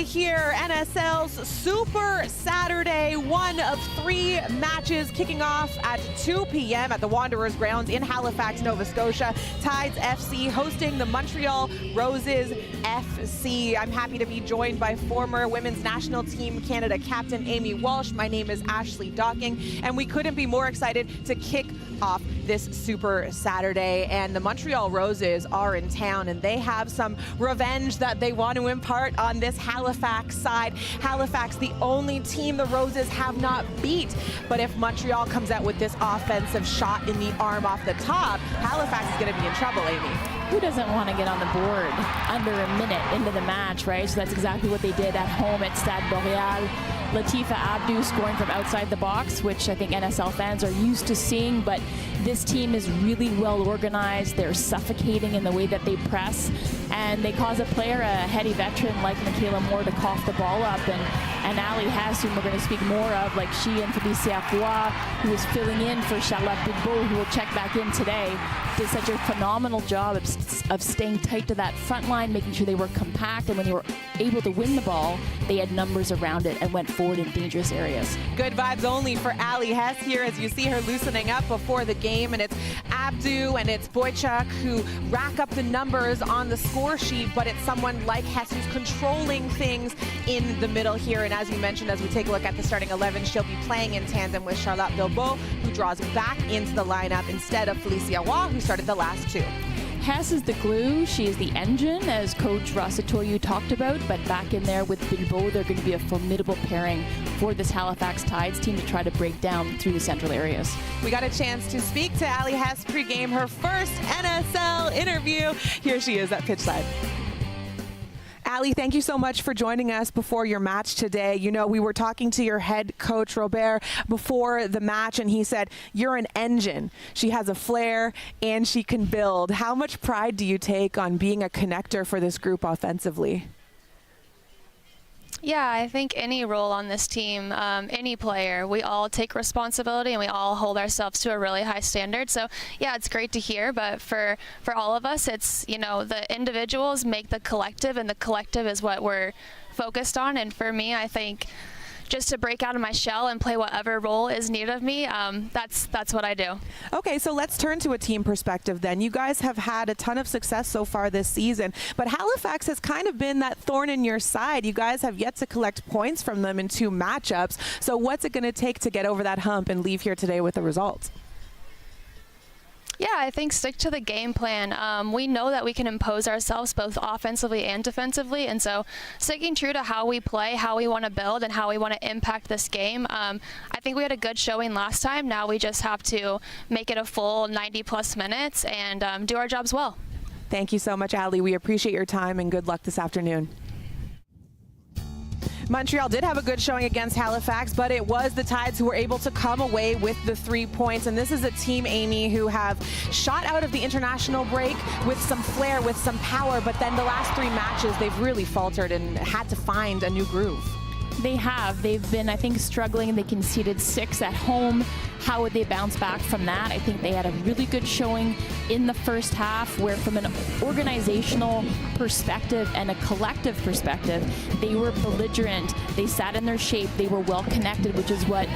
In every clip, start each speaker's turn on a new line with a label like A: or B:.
A: here, NSL's Super Saturday, one of 3 matches kicking off at 2 p.m. at the Wanderers grounds in Halifax, Nova Scotia. Tides FC hosting the Montreal Roses FC. I'm happy to be joined by former Women's National Team Canada captain Amy Walsh. My name is Ashley Docking, and we couldn't be more excited to kick off this Super Saturday. And the Montreal Roses are in town, and they have some revenge that they want to impart on this Halifax side. Halifax, the only team the Roses have not beat. But if Montreal comes out with this offensive shot in the arm off the top, Halifax is going to be in trouble, Amy.
B: Who doesn't want to get on the board under a minute into the match, right? So that's exactly what they did at home at Stade Montreal. Latifa Abdou scoring from outside the box, which I think NSL fans are used to seeing, but this team is really well organized. They're suffocating in the way that they press, and they cause a player, a heady veteran like Michaela Moore, to cough the ball up. And Ali Hess, whom we're going to speak more of, like she and Felicia Roy, who is filling in for Charlotte Bidbeau, who will check back in today, did such a phenomenal job of staying tight to that front line, making sure they were compact, and when they were able to win the ball, they had numbers around it and went forward in dangerous areas.
A: Good vibes only for Ali Hess here as you see her loosening up before the game, and it's Abdou and it's Boychuk who rack up the numbers on the score sheet, but it's someone like Hess who's controlling things in the middle here. And as you mentioned, as we take a look at the starting 11, she'll be playing in tandem with Charlotte Bidbeau, who draws back into the lineup instead of Felicia Roy, who started the last 2.
B: Hess is the glue, she is the engine, as Coach Rossitoyu talked about, but back in there with Bilbao, they're going to be a formidable pairing for this Halifax Tides team to try to break down through the central areas. We
A: got a chance to speak to Ali Hess pregame, her first NSL interview. Here she is at pitchside. Ali, thank you so much for joining us before your match today. You know, we were talking to your head coach, Robert, before the match, and he said, you're an engine. She has a flair, and she can build. How much pride do you take on being a connector for this group offensively?
C: Yeah, I think any role on this team, any player, we all take responsibility and we all hold ourselves to a really high standard. So yeah, it's great to hear, but for all of us, it's, you know, the individuals make the collective, and the collective is what we're focused on. And for me, I think just to break out of my shell and play whatever role is needed of me, that's what I do.
A: Okay, so let's turn to a team perspective then. You guys have had a ton of success so far this season, but Halifax has kind of been that thorn in your side. You guys have yet to collect points from them in 2 matchups. So what's it going to take to get over that hump and leave here today with a result?
C: Yeah, I think stick to the game plan. We know that we can impose ourselves both offensively and defensively, and so sticking true to how we play, how we want to build, and how we want to impact this game. I think we had a good showing last time. Now we just have to make it a full 90-plus minutes and do our jobs well.
A: Thank you so much, Ali. We appreciate your time, and good luck this afternoon. Montreal did have a good showing against Halifax, but it was the Tides who were able to come away with the 3 points. And this is a team, Amy, who have shot out of the international break with some flair, with some power, but then the last 3 matches, they've really faltered and had to find a new groove.
B: They have. They've been, I think, struggling. They conceded 6 at home. How would they bounce back from that? I think they had a really good showing in the first half, where from an organizational perspective and a collective perspective, they were belligerent. They sat in their shape. They were well connected, which is what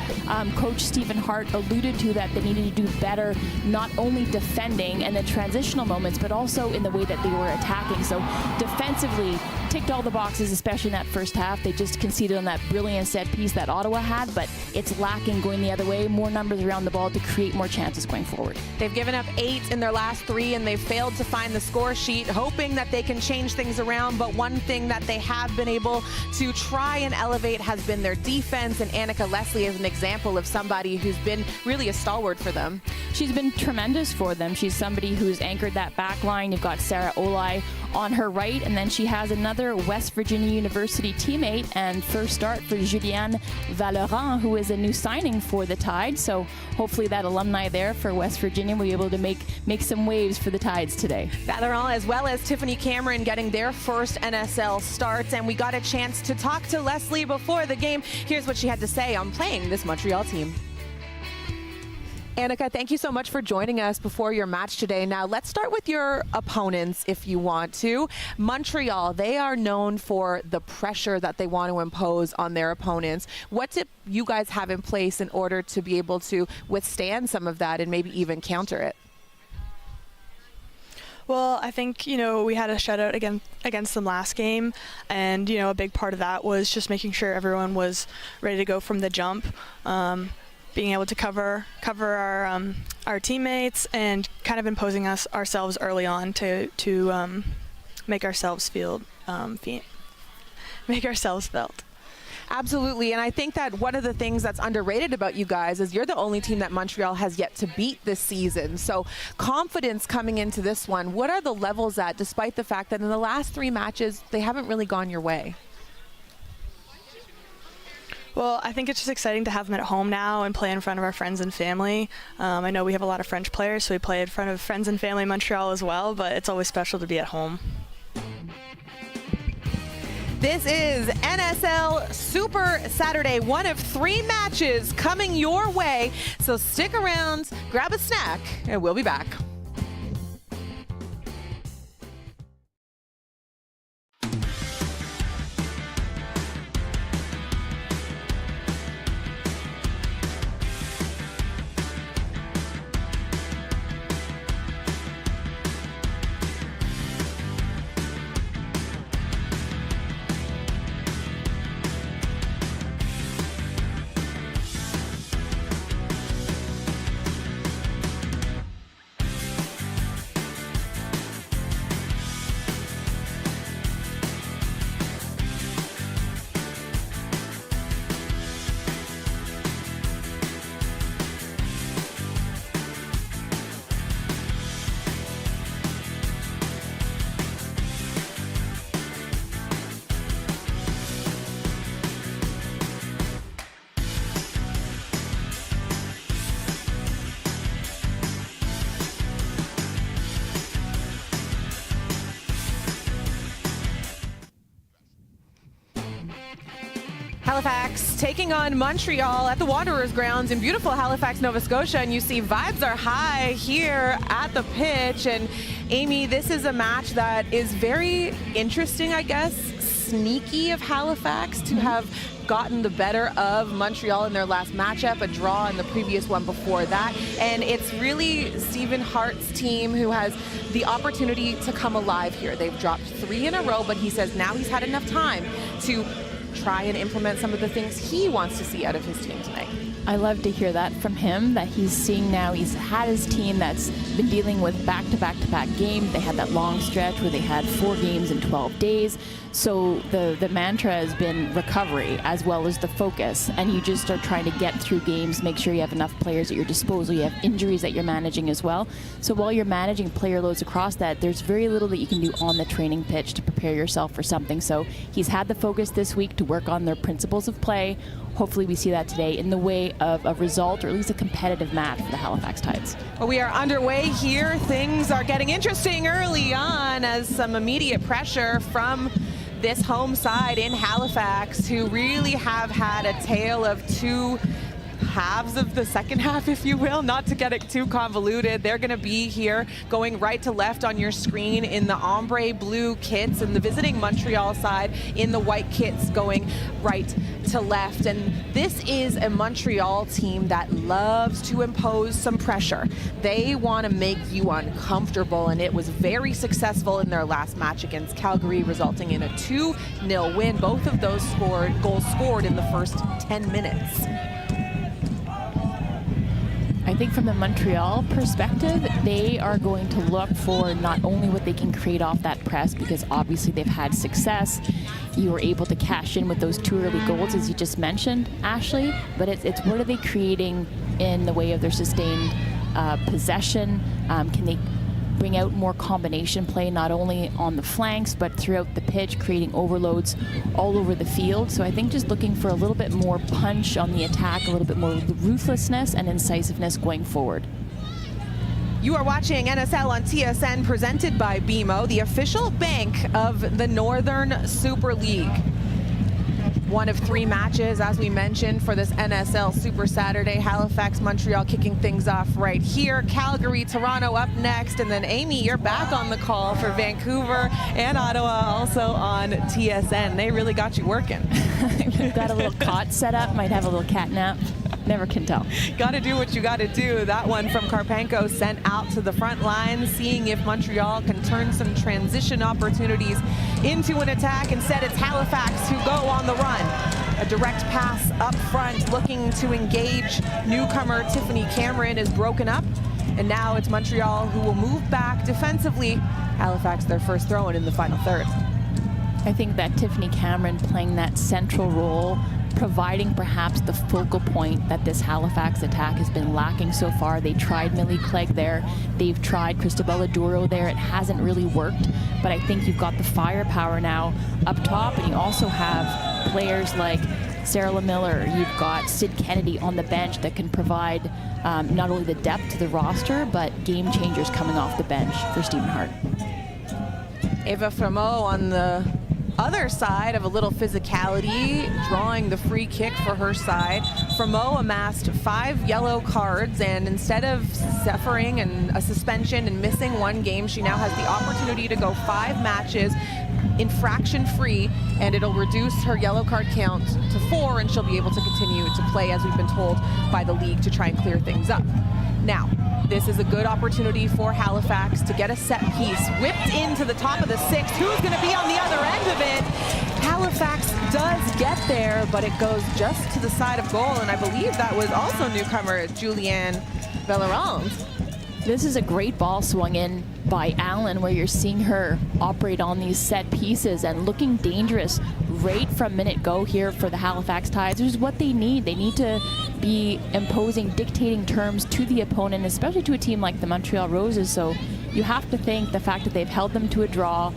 B: Coach Stephen Hart alluded to, that they needed to do better, not only defending and the transitional moments, but also in the way that they were attacking. So defensively, ticked all the boxes, especially in that first half. They just conceded on that brilliant set piece that Ottawa had, but it's lacking going the other way. More numbers around the ball to create more chances going forward.
A: They've given up 8 in their last 3, and they've failed to find the score sheet, hoping that they can change things around. But one thing that they have been able to try and elevate has been their defense, and Annika Leslie is an example of somebody who's been really a stalwart for them.
B: She's been tremendous for them. She's somebody who's anchored that back line. You've got Sarah Olai on her right, and then she has another West Virginia University teammate and first start for Julianne Valorant, who is a new signing for the Tide. So hopefully that alumni there for West Virginia will be able to make some waves for the Tides today.
A: Valorant, as well as Tiffany Cameron, getting their first NSL starts, and we got a chance to talk to Leslie before the game. Here's what she had to say on playing this Montreal team. Annika, thank you so much for joining us before your match today. Now, let's start with your opponents, if you want to. Montreal, they are known for the pressure that they want to impose on their opponents. What do you guys have in place in order to be able to withstand some of that and maybe even counter it?
D: Well, I think, we had a shutout against them last game, and, a big part of that was just making sure everyone was ready to go from the jump. Being able to cover our teammates and kind of imposing ourselves early on to make ourselves felt.
A: Absolutely, and I think that one of the things that's underrated about you guys is you're the only team that Montreal has yet to beat this season. So confidence coming into this one, what are the levels at, despite the fact that in the last 3 matches, they haven't really gone your way?
D: Well, I think it's just exciting to have them at home now and play in front of our friends and family. I know we have a lot of French players, so we play in front of friends and family in Montreal as well, but it's always special to be at home.
A: This is NSL Super Saturday, one of 3 matches coming your way. So stick around, grab a snack, and we'll be back. Halifax taking on Montreal at the Wanderers grounds in beautiful Halifax, Nova Scotia, and you see vibes are high here at the pitch. And Amy, this is a match that is very interesting, I guess, sneaky of Halifax to have gotten the better of Montreal in their last matchup, a draw in the previous one before that. And it's really Stephen Hart's team who has the opportunity to come alive here. They've dropped 3 in a row, but he says now he's had enough time to try and implement some of the things he wants to see out of his team tonight.
B: I love to hear that from him, that he's seeing now he's had his team that's been dealing with back-to-back-to-back games. They had that long stretch where they had 4 games in 12 days. So the mantra has been recovery as well as the focus, and you just are trying to get through games, make sure you have enough players at your disposal. You have injuries that you're managing as well. So while you're managing player loads across that, there's very little that you can do on the training pitch to prepare yourself for something. So he's had the focus this week to work on their principles of play. Hopefully we see that today in the way of a result, or at least a competitive match for the Halifax Tides.
A: Well, we are underway here. Things are getting interesting early on as some immediate pressure from this home side in Halifax, who really have had a tale of 2 halves of the second half, if you will, not to get it too convoluted. They're going to be here going right to left on your screen in the ombre blue kits, and the visiting Montreal side in the white kits going right to left. And this is a Montreal team that loves to impose some pressure. They want to make you uncomfortable, and it was very successful in their last match against Calgary, resulting in a 2-0 win. Both of those goals scored in the first 10 minutes.
B: I think from the Montreal perspective, they are going to look for not only what they can create off that press, because obviously they've had success. You were able to cash in with those 2 early goals, as you just mentioned, Ashley, but it's what are they creating in the way of their sustained possession? Can they bring out more combination play, not only on the flanks, but throughout the pitch, creating overloads all over the field? So I think just looking for a little bit more punch on the attack, a little bit more ruthlessness and incisiveness going forward.
A: You are watching NSL on TSN, presented by BMO, the official bank of the Northern Super League. One of 3 matches, as we mentioned, for this NSL Super Saturday. Halifax, Montreal kicking things off right here. Calgary, Toronto up next. And then, Amy, you're back on the call for Vancouver and Ottawa, also on TSN. They really got you working.
B: We've got a little cot set up. Might have a little cat nap. Never can tell.
A: Got to do what you got to do. That one from Karpenko sent out to the front line, seeing if Montreal can turn some transition opportunities into an attack. Instead, it's Halifax who go on the run. A direct pass up front, looking to engage newcomer Tiffany Cameron, is broken up. And now it's Montreal who will move back defensively. Halifax, their first throw-in in the final third.
B: I think that Tiffany Cameron playing that central role, providing perhaps the focal point that this Halifax attack has been lacking so far. They tried Millie Clegg there. They've tried Cristobal Duro there. It hasn't really worked. But I think you've got the firepower now up top, and you also have players like Sarah LaMiller. You've got Sid Kennedy on the bench that can provide not only the depth to the roster, but game changers coming off the bench for Stephen Hart.
A: Eva Framo on the other side of a little physicality, drawing the free kick for her side. Framo amassed 5 yellow cards, and instead of suffering a suspension and missing 1 game, she now has the opportunity to go 5 matches infraction free, and it'll reduce her yellow card count to 4, and she'll be able to continue to play, as we've been told by the league, to try and clear things up. Now, this is a good opportunity for Halifax to get a set piece whipped into the top of the 6. Who's going to be on the other end of it? Halifax does get there, but it goes just to the side of goal, and I believe that was also newcomer Julianne Bellerand.
B: This is a great ball swung in by Allen, where you're seeing her operate on these set pieces and looking dangerous right from minute go here for the Halifax Tides, which is what they need. They need to be imposing, dictating terms to the opponent, especially to a team like the Montreal Roses. So you have to think the fact that they've held them to a draw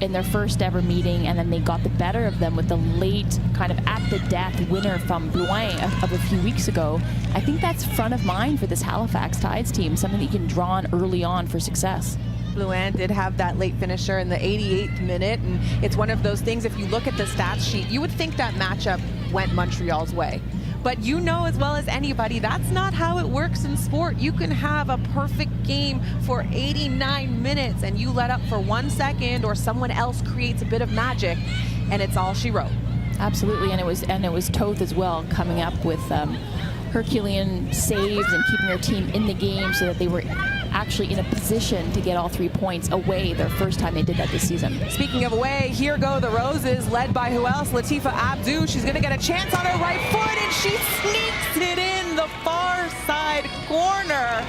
B: in their first ever meeting, and then they got the better of them with the late kind of at the death winner from Blouin of a few weeks ago. I think that's front of mind for this Halifax Tides team, something that you can draw on early on for success.
A: Blouin did have that late finisher in the 88th minute, and it's one of those things, if you look at the stats sheet, you would think that matchup went Montreal's way. But you know as well as anybody, that's not how it works in sport. You can have a perfect game for 89 minutes and you let up for 1 second, or someone else creates a bit of magic, and it's all she wrote.
B: Absolutely, and it was Toth as well, coming up with Herculean saves and keeping their team in the game so that they were actually in a position to get all 3 points away their first time they did that this season.
A: Speaking of away, here go the Roses, led by who else? Latifa Abdu. She's going to get a chance on her right foot, and she sneaks it in the far side corner.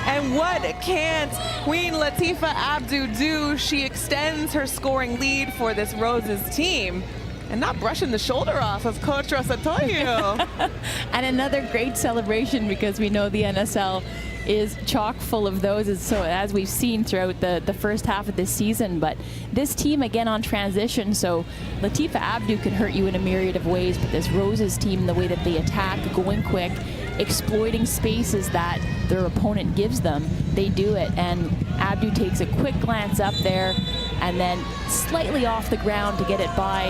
A: And what can't Queen Latifa Abdu do? She extends her scoring lead for this Roses team. And not brushing the shoulder off of Coach Rosatoyo.
B: And another great celebration, because we know the NSL is chock full of those, so as we've seen throughout the first half of this season. But this team, again, on transition, so Latifa Abdu can hurt you in a myriad of ways, but this Roses team, the way that they attack, going quick, exploiting spaces that their opponent gives them, they do it. And Abdu takes a quick glance up there and then slightly off the ground to get it by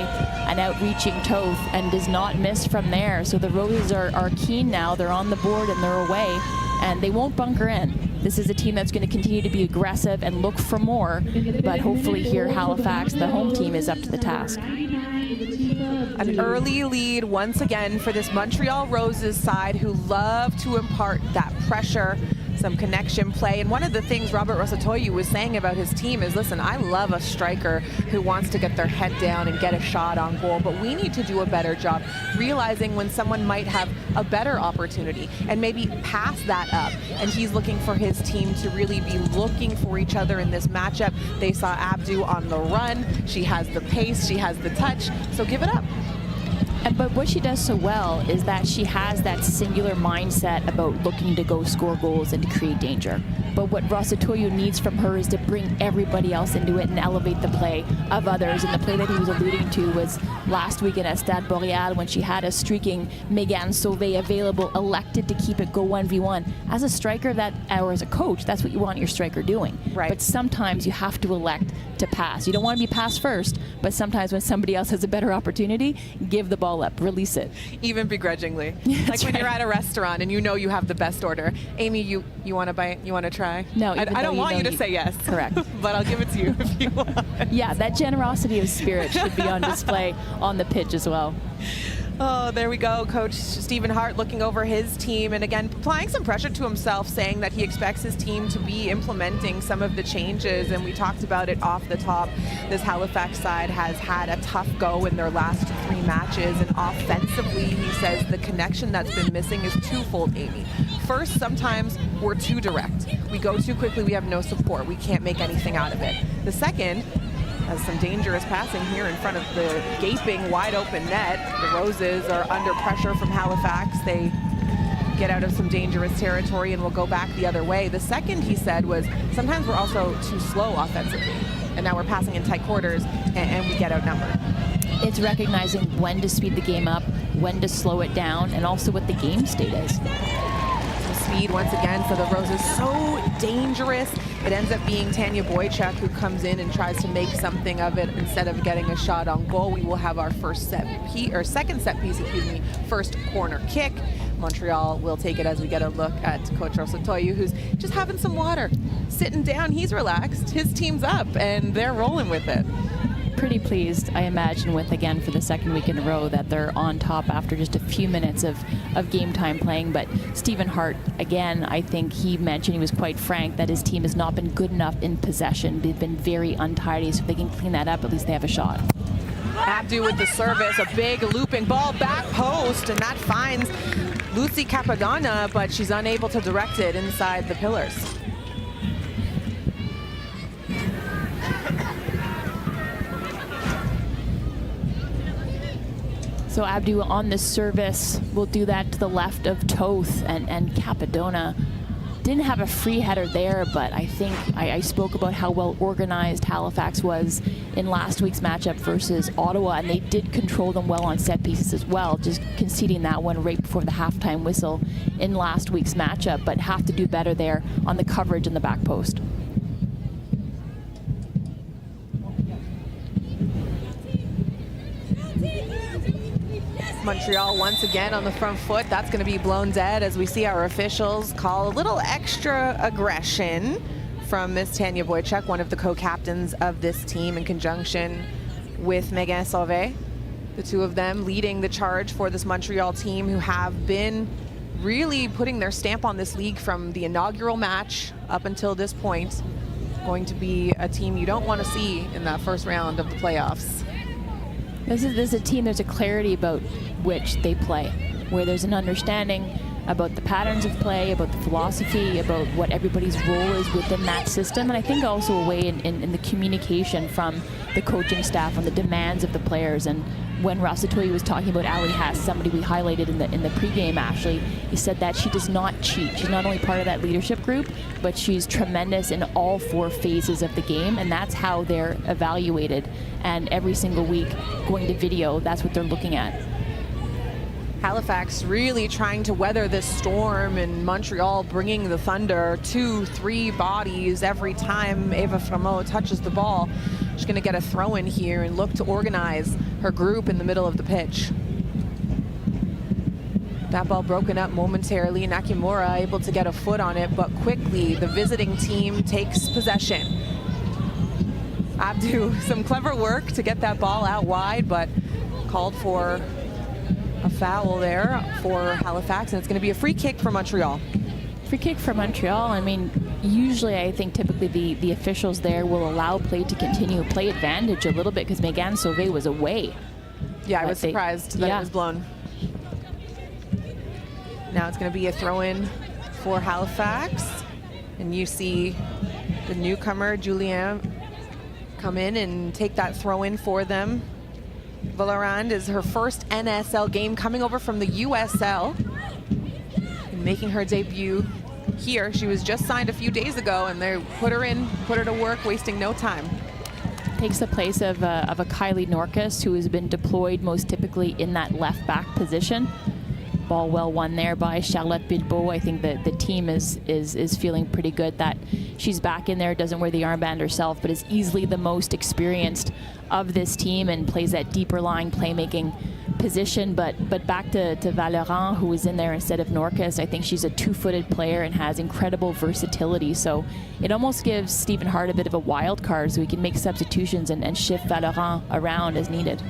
B: an outreaching Toth, and does not miss from there. So the Roses are keen now. They're on the board and they're away, and they won't bunker in. This is a team that's going to continue to be aggressive and look for more, but hopefully here Halifax, the home team, is up to the task.
A: An early lead once again for this Montreal Roses side, who love to impart that pressure, some connection play. And one of the things Robert Rosatoyu was saying about his team is, listen, I love a striker who wants to get their head down and get a shot on goal, but we need to do a better job realizing when someone might have a better opportunity and maybe pass that up. And he's looking for his team to really be looking for each other in this matchup. They saw Abdu on the run. She has the pace, she has the touch, so give it up.
B: But what she does so well is that she has that singular mindset about looking to go score goals and to create danger. But what Rosatoyo needs from her is to bring everybody else into it and elevate the play of others. And the play that he was alluding to was last weekend at Stade Boreal when she had a streaking Megan Sauvé available, elected to keep it go 1v1. As a striker or as a coach, that's what you want your striker doing.
A: Right.
B: But sometimes you have to elect to pass. You don't want to be passed first, but sometimes when somebody else has a better opportunity, give the ball up, release it.
A: Even begrudgingly. Like when you're at a restaurant and you know you have the best order. Amy, you want to bite? You want to try?
B: No,
A: I don't want you to say yes.
B: Correct.
A: But I'll give it to you if you want.
B: Yeah, that generosity of spirit should be on display on the pitch as well.
A: Oh, there we go. Coach Stephen Hart looking over his team and again applying some pressure to himself, saying that he expects his team to be implementing some of the changes. And we talked about it off the top. This Halifax side has had a tough go in their last 3 matches. And offensively, he says the connection that's been missing is twofold, Amy. First, sometimes we're too direct. We go too quickly, we have no support. We can't make anything out of it. The second, has some dangerous passing here in front of the gaping wide open net. The Roses are under pressure from Halifax. They get out of some dangerous territory and will go back the other way. The second, he said, was sometimes we're also too slow offensively. And now we're passing in tight quarters and we get outnumbered.
B: It's recognizing when to speed the game up, when to slow it down, and also what the game state is.
A: Speed once again for the Roses, so dangerous. It ends up being Tanya Boychuk who comes in and tries to make something of it instead of getting a shot on goal. We will have our second set piece, first corner kick. Montreal will take it as we get a look at Coach Rosatoyo, who's just having some water, sitting down. He's relaxed. His team's up and they're rolling with it.
B: Pretty pleased, I imagine, with, again, for the second week in a row that they're on top after just a few minutes of game time playing. But Stephen Hart, again, I think he mentioned, he was quite frank, that his team has not been good enough in possession. They've been very untidy, so if they can clean that up, at least they have a shot.
A: Abdu with the service, a big looping ball, back post, and that finds Lucy Capadonna, but she's unable to direct it inside the pillars.
B: So Abdu on the service will do that to the left of Toth, and Capadonna didn't have a free header there, but I think I spoke about how well organized Halifax was in last week's matchup versus Ottawa, and they did control them well on set pieces as well, just conceding that one right before the halftime whistle in last week's matchup, but have to do better there on the coverage in the back post.
A: Montreal once again on the front foot. That's going to be blown dead as we see our officials call a little extra aggression from Miss Tanya Boychuk, one of the co-captains of this team, in conjunction with Megan Sauvé. The two of them leading the charge for this Montreal team, who have been really putting their stamp on this league from the inaugural match up until this point. Going to be a team you don't want to see in that first round of the playoffs.
B: This is a team, there's a clarity about which they play, where there's an understanding about the patterns of play, about the philosophy, about what everybody's role is within that system, and I think also a way in the communication from the coaching staff on the demands of the players. And when Rosatoyo was talking about Ali Hess, somebody we highlighted in the pregame, Ashley, he said that she does not cheat. She's not only part of that leadership group, but she's tremendous in all 4 phases of the game, and that's how they're evaluated. And every single week, going to video, that's what they're looking at.
A: Halifax really trying to weather this storm, and Montreal bringing the thunder. 2-3 bodies every time Eva Framot touches the ball. She's going to get a throw in here and look to organize her group in the middle of the pitch. That ball broken up momentarily. Nakamura able to get a foot on it, but quickly the visiting team takes possession. Abdu, some clever work to get that ball out wide, but called for a foul there for Halifax, and it's going to be a free kick for Montreal.
B: Free kick for Montreal. I mean, usually I think typically the officials there will allow play to continue, play advantage a little bit, because Megan Sauvé was away.
A: Yeah, I was surprised that it was blown. Now it's going to be a throw-in for Halifax, and you see the newcomer Julien come in and take that throw-in for them. Valorand is her first NSL game, coming over from the USL and making her debut here. She was just signed a few days ago, and they put her to work, wasting no time.
B: Takes the place of a Kylie Norcus, who has been deployed most typically in that left back position. Ball well won there by Charlotte Bilbao. I think that the team is feeling pretty good that she's back in there, doesn't wear the armband herself, but is easily the most experienced of this team and plays that deeper lying playmaking position. But back to Valorant, who is in there instead of Norcus. I think she's a two-footed player and has incredible versatility. So it almost gives Stephen Hart a bit of a wild card, so he can make substitutions and shift Valorant around as needed.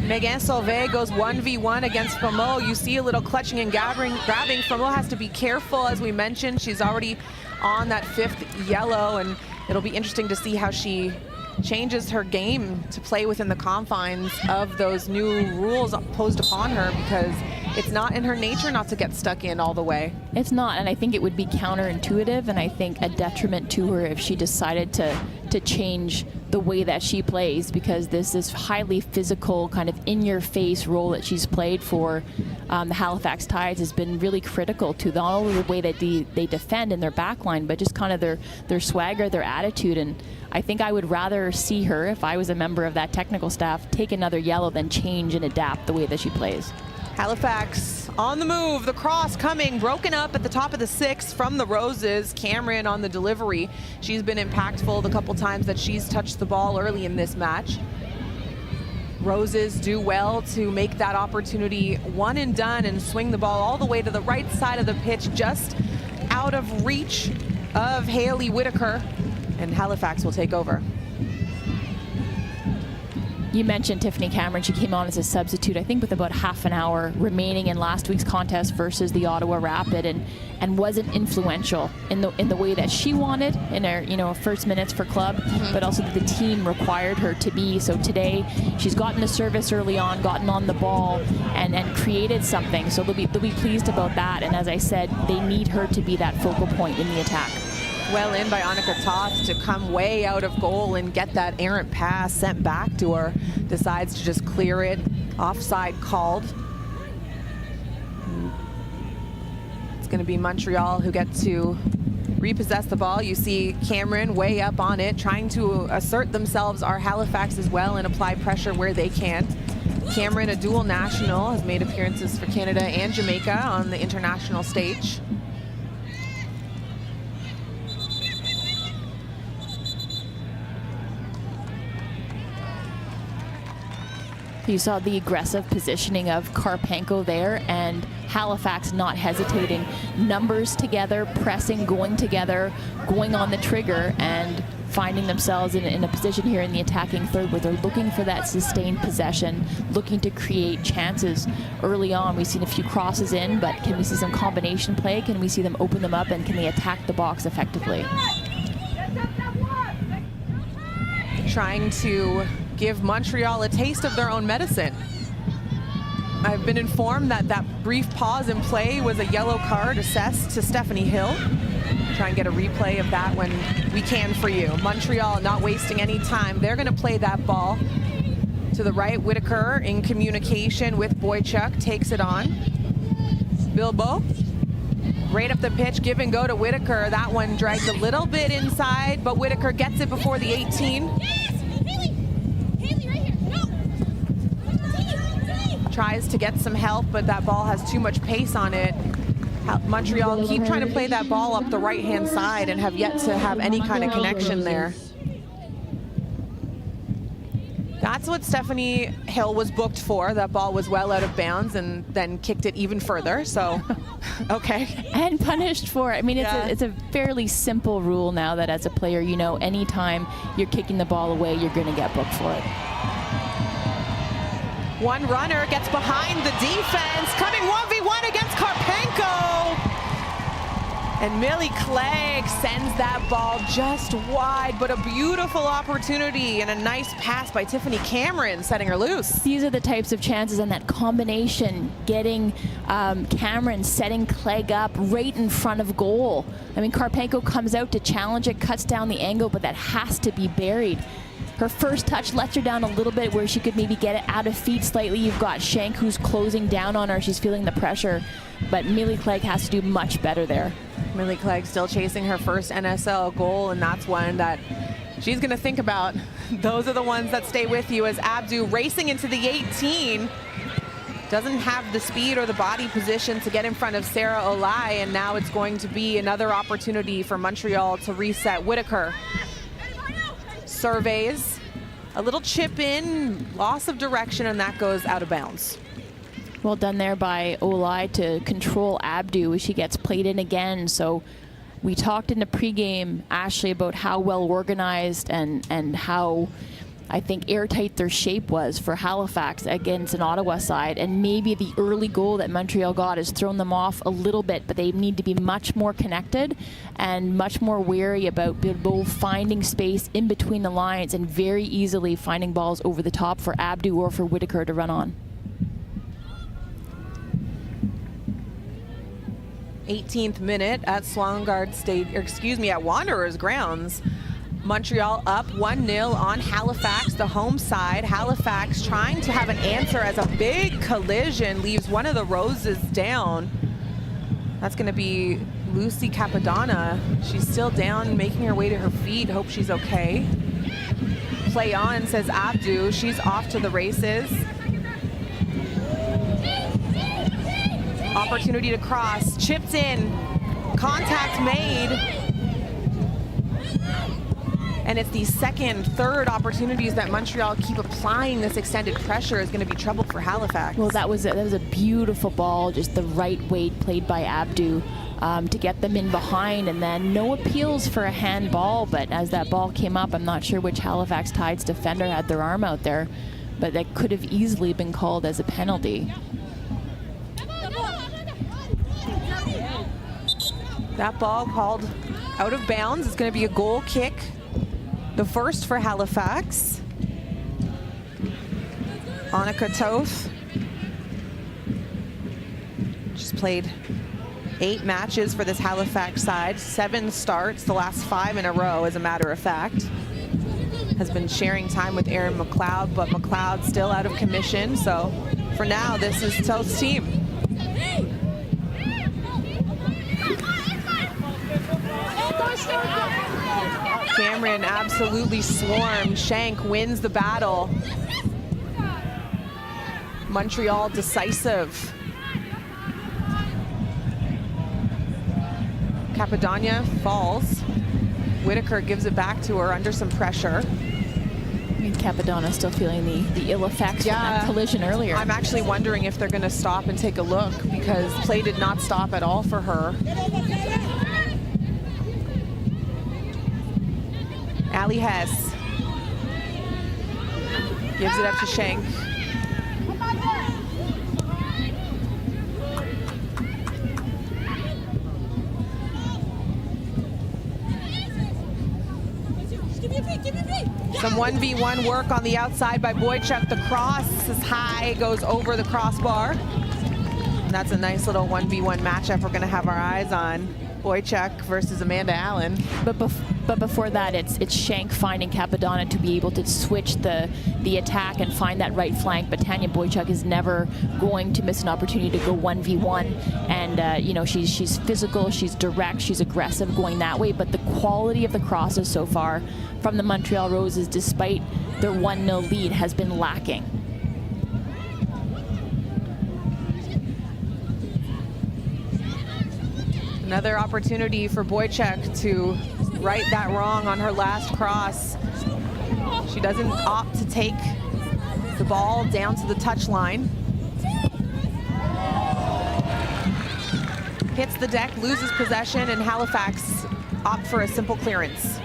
A: Megan Sauvé goes 1v1 against Famo. You see a little clutching and grabbing. Famo has to be careful, as we mentioned. She's already on that 5th yellow, and it'll be interesting to see how she changes her game to play within the confines of those new rules posed upon her, because it's not in her nature not to get stuck in all the way.
B: It's not, and I think it would be counterintuitive, and I think a detriment to her if she decided to change the way that she plays, because this highly physical, kind of in-your-face role that she's played for the Halifax Tides has been really critical to not only the way that they defend in their back line, but just kind of their swagger, their attitude. And I think I would rather see her, if I was a member of that technical staff, take another yellow than change and adapt the way that she plays.
A: Halifax on the move, the cross coming, broken up at the top of the 6th from the Roses. Cameron on the delivery. She's been impactful the couple times that she's touched the ball early in this match. Roses do well to make that opportunity one and done and swing the ball all the way to the right side of the pitch, just out of reach of Haley Whitaker, and Halifax will take over.
B: You mentioned Tiffany Cameron. She came on as a substitute, I think with about half an hour remaining in last week's contest versus the Ottawa Rapid, and wasn't influential in the way that she wanted in her first minutes for club, but also that the team required her to be. So today she's gotten a service early on, gotten on the ball, and created something. So they'll be pleased about that. And as I said, they need her to be that focal point in the attack.
A: Well in by Annika Toth to come way out of goal and get that errant pass sent back to her. Decides to just clear it. Offside called. It's going to be Montreal who get to repossess the ball. You see Cameron way up on it, trying to assert themselves, are Halifax as well, and apply pressure where they can. Cameron, a dual national, has made appearances for Canada and Jamaica on the international stage.
B: You saw the aggressive positioning of Karpenko there, and Halifax not hesitating. Numbers together, pressing, going together, going on the trigger, and finding themselves in a position here in the attacking third where they're looking for that sustained possession, looking to create chances early on. We've seen a few crosses in, but can we see some combination play? Can we see them open them up, and can they attack the box effectively?
A: Trying to give Montreal a taste of their own medicine. I've been informed that that brief pause in play was a yellow card assessed to Stephanie Hill. Try and get a replay of that when we can for you. Montreal not wasting any time. They're going to play that ball to the right. Whitaker in communication with Boychuk, takes it on. Bilbo, right up the pitch, give and go to Whitaker. That one drags a little bit inside, but Whitaker gets it before the 18. Tries to get some help, but that ball has too much pace on it. Montreal keep trying to play that ball up the right-hand side and have yet to have any kind of connection there. That's what Stephanie Hill was booked for. That ball was well out of bounds and then kicked it even further, so okay.
B: And punished for it. I mean, it's a fairly simple rule now that as a player, you know, anytime you're kicking the ball away, you're going to get booked for it.
A: One runner gets behind the defense, coming 1v1 against Karpenko. And Millie Clegg sends that ball just wide, but a beautiful opportunity and a nice pass by Tiffany Cameron, setting her loose.
B: These are the types of chances, and that combination, getting Cameron setting Clegg up right in front of goal. I mean, Karpenko comes out to challenge it, cuts down the angle, but that has to be buried. her first touch lets her down a little bit where she could maybe get it out of feet slightly. You've got Shank who's closing down on her. She's feeling the pressure, but Millie Clegg has to do much better there.
A: Millie Clegg still chasing her first NSL goal, and that's one that she's going to think about. Those are the ones that stay with you as Abdu racing into the 18. Doesn't have the speed or the body position to get in front of Sarah Olai, and now it's going to be another opportunity for Montreal to reset. Whitaker surveys, a little chip in, loss of direction, and that goes out of bounds.
B: Well done there by Olai to control Abdu as she gets played in again. So we talked in the pregame, Ashley, about how well organized and how I think airtight their shape was for Halifax against an Ottawa side, and maybe the early goal that Montreal got has thrown them off a little bit, but they need to be much more connected and much more wary about both finding space in between the lines and very easily finding balls over the top for Abdu or for Whitaker to run on.
A: 18th minute at at Wanderers grounds. Montreal up 1-0 on Halifax, the home side. Halifax trying to have an answer as a big collision leaves one of the Roses down. That's going to be Lucy Capadonna. She's still down, making her way to her feet. Hope she's okay. Play on, says Abdu. She's off to the races. Opportunity to cross, chipped in, contact made. And it's the second, third opportunities that Montreal keep applying this extended pressure is going to be trouble for Halifax.
B: Well, that was a beautiful ball, just the right weight played by Abdu to get them in behind, and then no appeals for a handball. But as that ball came up, I'm not sure which Halifax Tides defender had their arm out there, but that could have easily been called as a penalty.
A: That ball called out of bounds. It's going to be a goal kick. The first for Halifax. Annika Toth. She's played 8 matches for this Halifax side, 7 starts, the last 5 in a row, as a matter of fact. Has been sharing time with Erin McLeod, but McLeod still out of commission. So for now, this is Toth's team. Cameron absolutely swarmed. Shank wins the battle. Montreal decisive. Capadonna falls. Whitaker gives it back to her under some pressure.
B: I mean, Capadonna still feeling the ill effects from that collision earlier.
A: I'm actually wondering if they're going to stop and take a look, because play did not stop at all for her. Ali Hess gives it up to Shank. Some 1v1 work on the outside by Boychuk. The cross is high, goes over the crossbar. And that's a nice little 1v1 matchup we're going to have our eyes on. Boychuk versus Amanda Allen.
B: But before that, it's Shank finding Capadonna to be able to switch the attack and find that right flank. But Tanya Boychuk is never going to miss an opportunity to go 1v1. And you know, she's physical, she's direct, she's aggressive going that way. But the quality of the crosses so far from the Montreal Roses, despite their 1-0 lead, has been lacking.
A: Another opportunity for Boychuk to right that wrong on her last cross. She doesn't opt to take the ball down to the touchline. Hits the deck, loses possession, and Halifax opt for a simple clearance.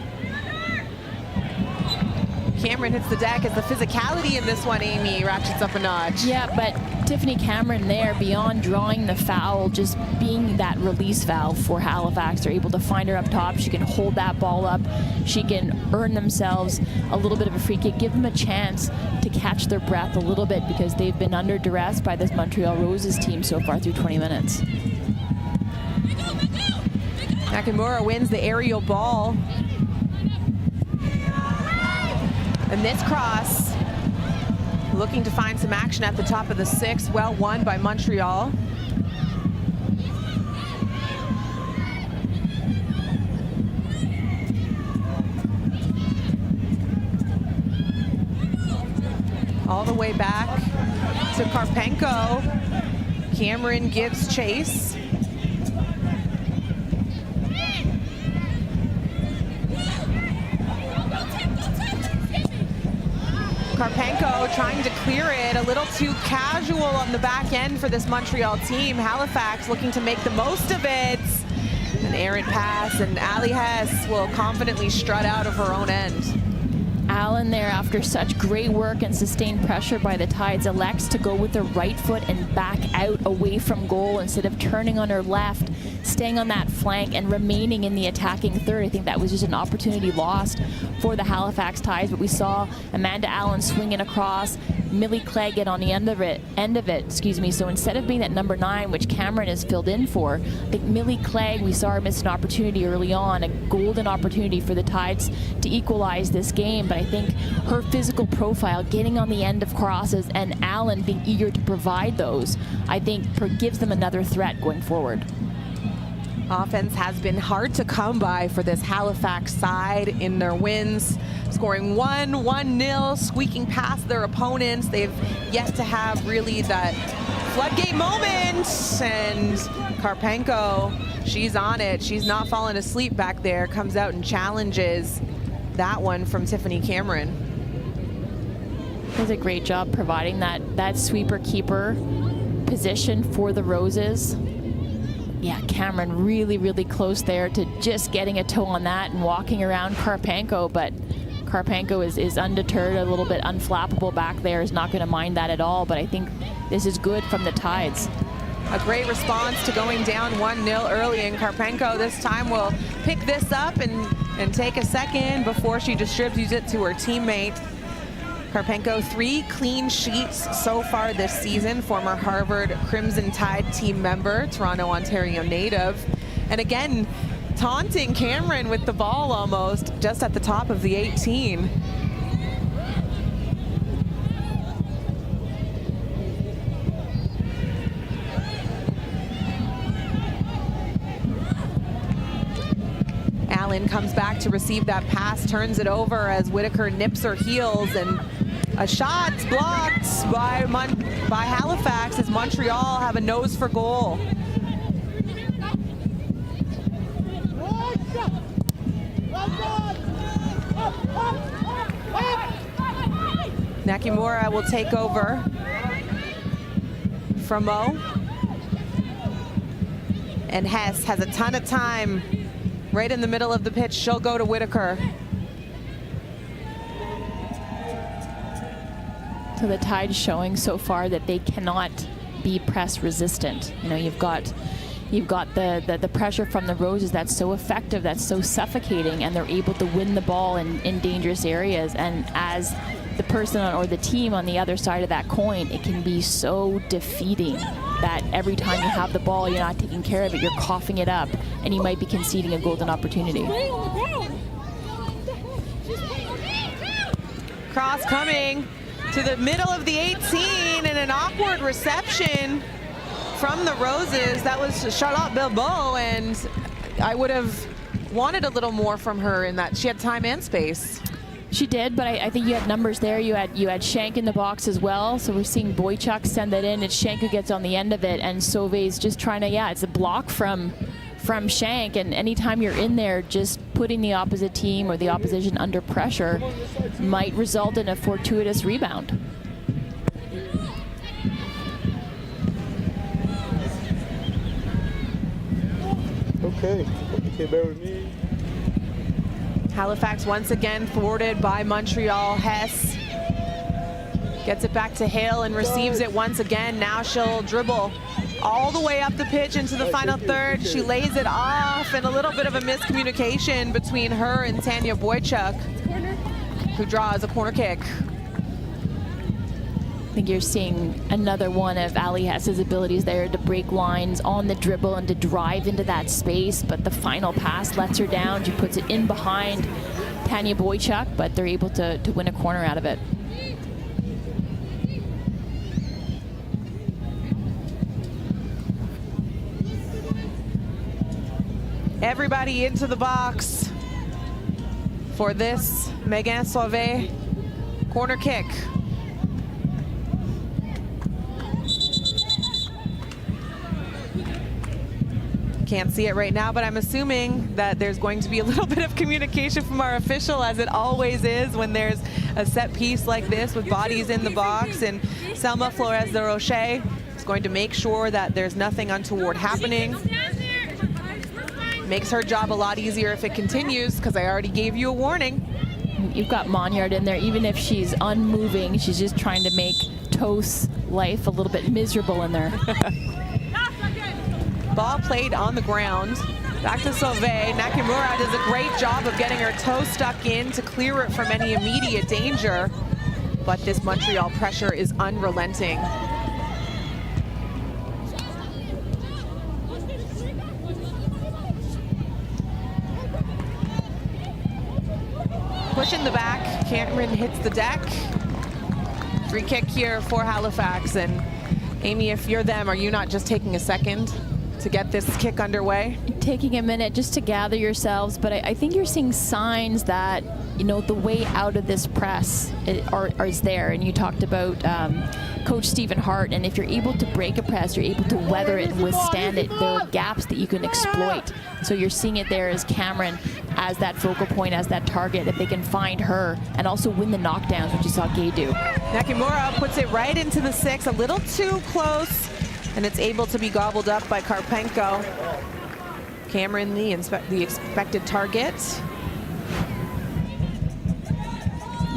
A: Cameron hits the deck as the physicality in this one, Amy, ratchets up a notch.
B: Yeah, but Tiffany Cameron there, beyond drawing the foul, just being that release valve for Halifax. They're able to find her up top. She can hold that ball up. She can earn themselves a little bit of a free kick, give them a chance to catch their breath a little bit, because they've been under duress by this Montreal Roses team so far through 20 minutes.
A: Nakamura wins the aerial ball. And this cross, looking to find some action at the top of the 6th. Well won by Montreal. All the way back to Karpenko. Cameron gives chase. Karpenko trying to clear it, a little too casual on the back end for this Montreal team. Halifax looking to make the most of it. An errant pass, and Ali Hess will confidently strut out of her own end.
B: Allen there, after such great work and sustained pressure by the Tides, elects to go with the right foot and back out away from goal instead of turning on her left, staying on that flank and remaining in the attacking third. I think that was just an opportunity lost for the Halifax Tides, but we saw Amanda Allen swinging across, Millie Clegg get on the end of it, excuse me. So instead of being that number 9, which Cameron is filled in for, I think Millie Clegg, we saw her miss an opportunity early on, a golden opportunity for the Tides to equalize this game. But I think her physical profile, getting on the end of crosses, and Allen being eager to provide those, I think gives them another threat going forward.
A: Offense has been hard to come by for this Halifax side in their wins, scoring 1-0, squeaking past their opponents. They've yet to have really that floodgate moment, and Karpenko, she's on it. She's not falling asleep back there, comes out and challenges that one from Tiffany Cameron.
B: Does a great job providing that sweeper-keeper position for the Roses. Yeah, Cameron really, really close there to just getting a toe on that and walking around Karpenko, but Karpenko is undeterred, a little bit unflappable back there, is not going to mind that at all, but I think this is good from the Tides.
A: A great response to going down 1-0 early, and Karpenko this time will pick this up and take a second before she distributes it to her teammate. Karpenko, 3 clean sheets so far this season, former Harvard Crimson Tide team member, Toronto, Ontario native. And again, taunting Cameron with the ball almost just at the top of the 18. Allen comes back to receive that pass, turns it over as Whitaker nips her heels, and a shot blocked by Halifax as Montreal have a nose for goal. Nakamura will take over from Mo. And Hess has a ton of time right in the middle of the pitch. She'll go to Whitaker.
B: So the Tide showing so far that they cannot be press resistant. You know, you've got the pressure from the Roses that's so effective, that's so suffocating, and they're able to win the ball in dangerous areas. And as the person or the team on the other side of that coin, it can be so defeating that every time you have the ball, you're not taking care of it, you're coughing it up, and you might be conceding a golden opportunity.
A: Cross coming to the middle of the 18, and an awkward reception from the Roses. That was Charlotte Bilbao, and I would have wanted a little more from her in that she had time and space.
B: She did, but I think you had numbers there. You had Shank in the box as well, so we're seeing Boychuk send that in. It's Shank who gets on the end of it, and Sauve's just trying to, it's a block from Shank, and anytime you're in there, just putting the opposite team or the opposition under pressure might result in a fortuitous rebound.
E: Okay, bear with me.
A: Halifax once again thwarted by Montreal. Hess gets it back to Hale and receives it once again. Now she'll dribble all the way up the pitch into the final third. She lays it off, and a little bit of a miscommunication between her and Tanya Boychuk, who draws a corner kick.
B: I think you're seeing another one of Ali Hess's abilities there to break lines on the dribble and to drive into that space, but the final pass lets her down. She puts it in behind Tanya Boychuk, but they're able to win a corner out of it.
A: Everybody into the box for this Megan Sauvé corner kick. Can't see it right now, but I'm assuming that there's going to be a little bit of communication from our official, as it always is when there's a set piece like this with bodies in the box. And Selma Flores de Rocher is going to make sure that there's nothing untoward happening. Makes her job a lot easier if it continues, because I already gave you a warning.
B: You've got Monyard in there. Even if she's unmoving, she's just trying to make Toth's life a little bit miserable in there.
A: Ball played on the ground. Back to Sauvé. Nakamura does a great job of getting her toe stuck in to clear it from any immediate danger. But this Montreal pressure is unrelenting. Push in the back, Cameron hits the deck. Free kick here for Halifax. And Amy, if you're them, are you not just taking a second to get this kick underway?
B: Taking a minute just to gather yourselves, but I think you're seeing signs that, you know, the way out of this press is there. And you talked about Coach Stephen Hart, and if you're able to break a press, you're able to weather it and withstand it. There are gaps that you can exploit. So you're seeing it there as Cameron as that focal point, as that target, if they can find her and also win the knockdowns, which you saw Gay do.
A: Nakamura puts it right into the 6, a little too close, and it's able to be gobbled up by Karpenko. Cameron, the expected target.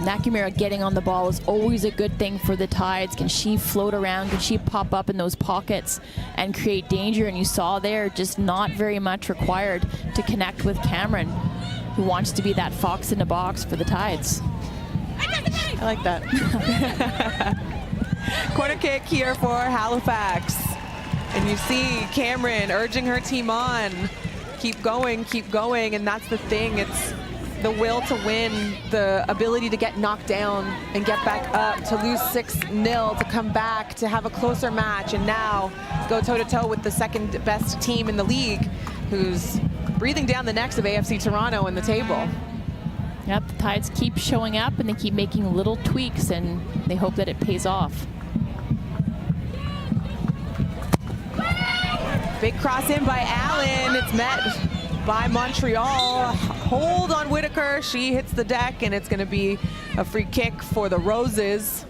B: Nakamura getting on the ball is always a good thing for the Tides. Can she float around? Can she pop up in those pockets and create danger? And you saw there just not very much required to connect with Cameron, who wants to be that fox in the box for the Tides.
A: I like that. Corner kick here for Halifax. And you see Cameron urging her team on. Keep going, and that's the thing. It's the will to win, the ability to get knocked down and get back up, to lose 6-0, to come back, to have a closer match, and now go toe-to-toe with the second best team in the league, who's breathing down the necks of AFC Toronto in the table.
B: Yep, the Tides keep showing up and they keep making little tweaks, and they hope that it pays off.
A: Big cross in by Allen. It's met by Montreal. Hold on Whitaker. She hits the deck, and it's going to be a free kick for the Roses.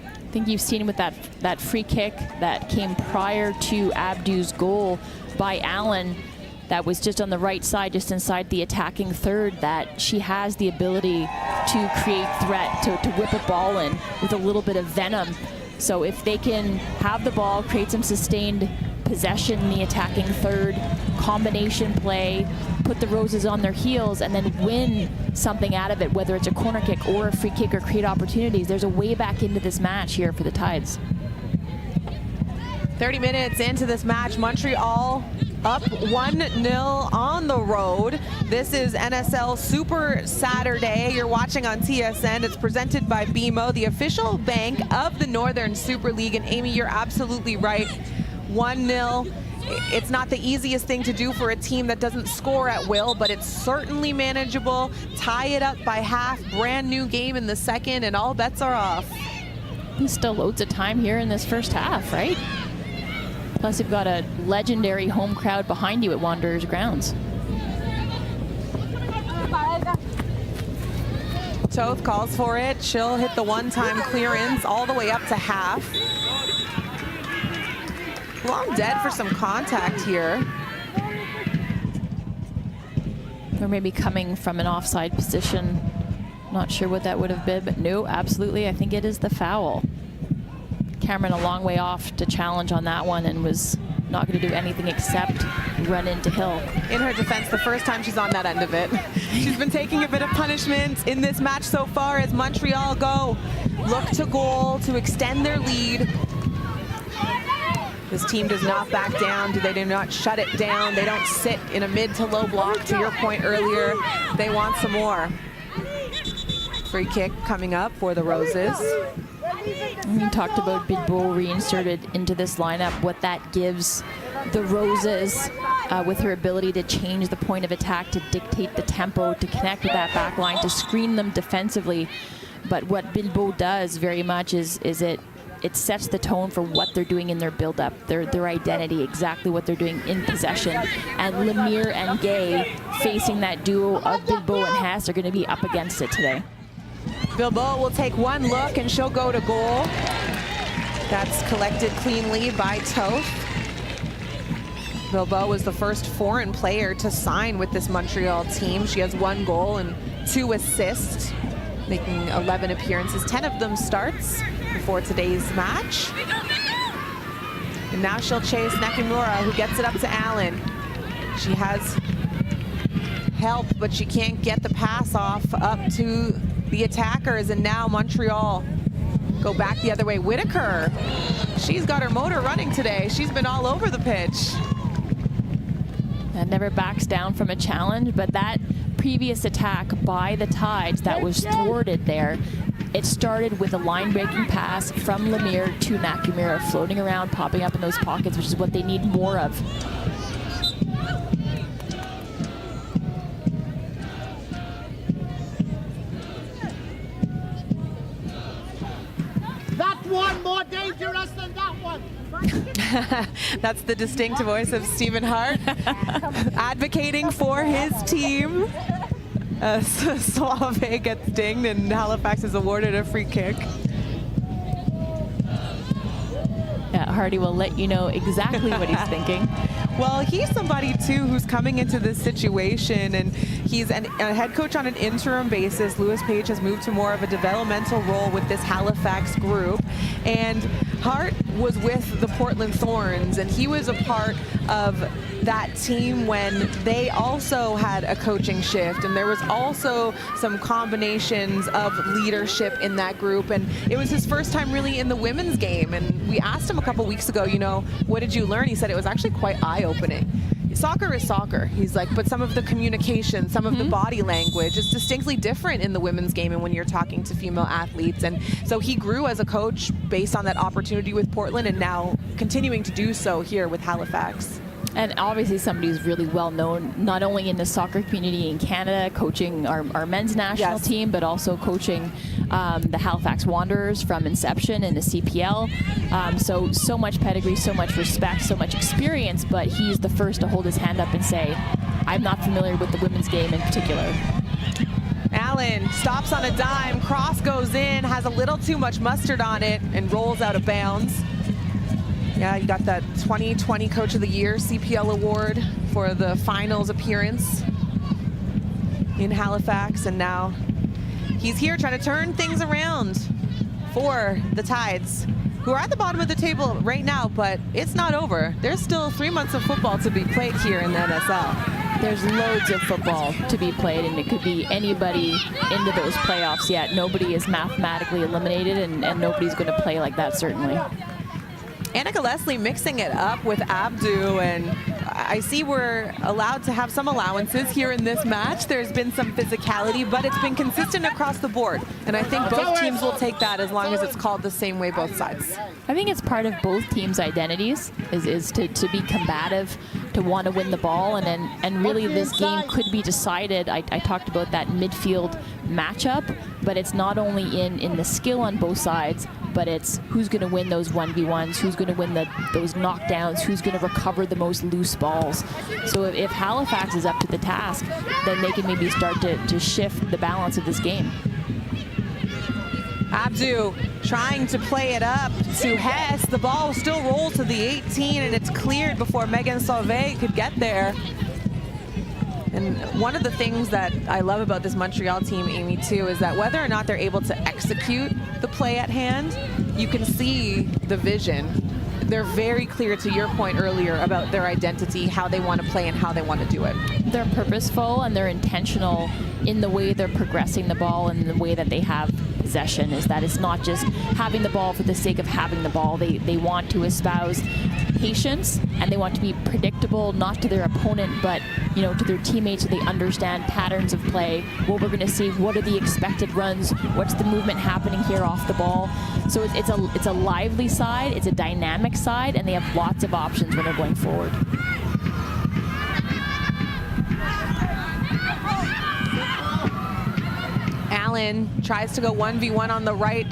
B: I think you've seen with that free kick that came prior to Abdu's goal by Allen, that was just on the right side, just inside the attacking third, that she has the ability to create threat, to whip a ball in with a little bit of venom. So if they can have the ball, create some sustained possession in the attacking third, combination play, put the Roses on their heels, and then win something out of it, whether it's a corner kick or a free kick or create opportunities, there's a way back into this match here for the Tides.
A: 30 minutes into this match, Montreal up 1-0 on the road. This is NSL Super Saturday. You're watching on TSN. It's presented by BMO, the official bank of the Northern Super League. And Amy, you're absolutely right. 1-0. It's not the easiest thing to do for a team that doesn't score at will, but it's certainly manageable. Tie it up by half, brand new game in the second, and all bets are off.
B: There's still loads of time here in this first half, right? Plus, you've got a legendary home crowd behind you at Wanderers grounds.
A: Toth calls for it. She'll hit the one-time clearance all the way up to half. Long dead for some contact here.
B: Or maybe coming from an offside position. Not sure what that would have been, but no, absolutely, I think it is the foul. Cameron a long way off to challenge on that one, and was not going to do anything except run into Hill.
A: In her defense, the first time she's on that end of it. She's been taking a bit of punishment in this match so far as Montreal look to goal to extend their lead. This team does not back down. They do not shut it down. They don't sit in a mid to low block, to your point earlier. They want some more. Free kick coming up for the Roses.
B: We talked about Bilbao reinserted into this lineup, what that gives the Roses with her ability to change the point of attack, to dictate the tempo, to connect with that back line, to screen them defensively. But what Bilbao does very much is it sets the tone for what they're doing in their build-up, their identity, exactly what they're doing in possession. And Lemire and Gay, facing that duo of Bilbao and Hess, are going to be up against it today.
A: Bilbao will take one look and she'll go to goal. That's collected cleanly by Toth. Bilbao was the first foreign player to sign with this Montreal team. She has 1 goal and 2 assists, making 11 appearances, 10 of them starts before today's match. And now she'll chase Nakamura, who gets it up to Allen. She has help, but she can't get the pass off up to the attackers, and now Montreal go back the other way. Whitaker, she's got her motor running today. She's been all over the pitch.
B: And never backs down from a challenge, but that previous attack by the Tides that was thwarted there, it started with a line-breaking pass from Lemire to Nakamura, floating around, popping up in those pockets, which is what they need more of.
F: One more dangerous than that one.
A: That's the distinct voice of Stephen Hart, advocating for his team. Suave gets dinged and Halifax is awarded a free kick.
B: Yeah, Hardy will let you know exactly what he's thinking.
A: Well, he's somebody too who's coming into this situation, and he's a head coach on an interim basis. Lewis Page has moved to more of a developmental role with this Halifax group, and Hart was with the Portland Thorns, and he was a part of that team when they also had a coaching shift, and there was also some combinations of leadership in that group, and it was his first time really in the women's game. And we asked him a couple weeks ago, you know, what did you learn? He said it was actually quite eye-opening. Soccer is soccer. He's like, but some of the communication, some of the body language is distinctly different in the women's game and when you're talking to female athletes. And so he grew as a coach based on that opportunity with Portland, and now continuing to do so here with Halifax.
B: And obviously somebody who's really well known, not only in the soccer community in Canada, coaching our men's national team, but also coaching the Halifax Wanderers from inception in the CPL. So much pedigree, so much respect, so much experience, but he's the first to hold his hand up and say, I'm not familiar with the women's game in particular.
A: Allen stops on a dime, cross goes in, has a little too much mustard on it, and rolls out of bounds. Yeah, you got that 2020 Coach of the Year CPL award for the finals appearance in Halifax, and now he's here trying to turn things around for the Tides, who are at the bottom of the table right now, but it's not over. There's still 3 months of football to be played here in the NSL.
B: There's loads of football to be played, and it could be anybody into those playoffs yet. Nobody is mathematically eliminated, and nobody's going to play like that, certainly.
A: Annika Leslie mixing it up with Abdu, and I see we're allowed to have some allowances here in this match. There's been some physicality, but it's been consistent across the board, and I think both teams will take that as long as it's called the same way both sides.
B: I think it's part of both teams' identities is to be combative, to want to win the ball, and really this game could be decided. I talked about that midfield matchup, but it's not only in the skill on both sides, but it's who's going to win those 1v1s, who's going to win those knockdowns, who's going to recover the most loose balls. So if Halifax is up to the task, then they can maybe start to shift the balance of this game.
A: Abdu trying to play it up to Hess. The ball still rolls to the 18, and it's cleared before Megan Sauvé could get there. And one of the things that I love about this Montreal team, Amy, too, is that whether or not they're able to execute the play at hand, you can see the vision. They're very clear, to your point earlier, about their identity, how they want to play and how they want to do it.
B: They're purposeful and they're intentional in the way they're progressing the ball and the way that they have possession, is that it's not just having the ball for the sake of having the ball. They want to espouse patience, and they want to be predictable, not to their opponent, but to their teammates, so they understand patterns of play. What we're going to see, what are the expected runs, what's the movement happening here off the ball. So it's a lively side, it's a dynamic side, and they have lots of options when they're going forward.
A: Allen tries to go 1v1 on the right.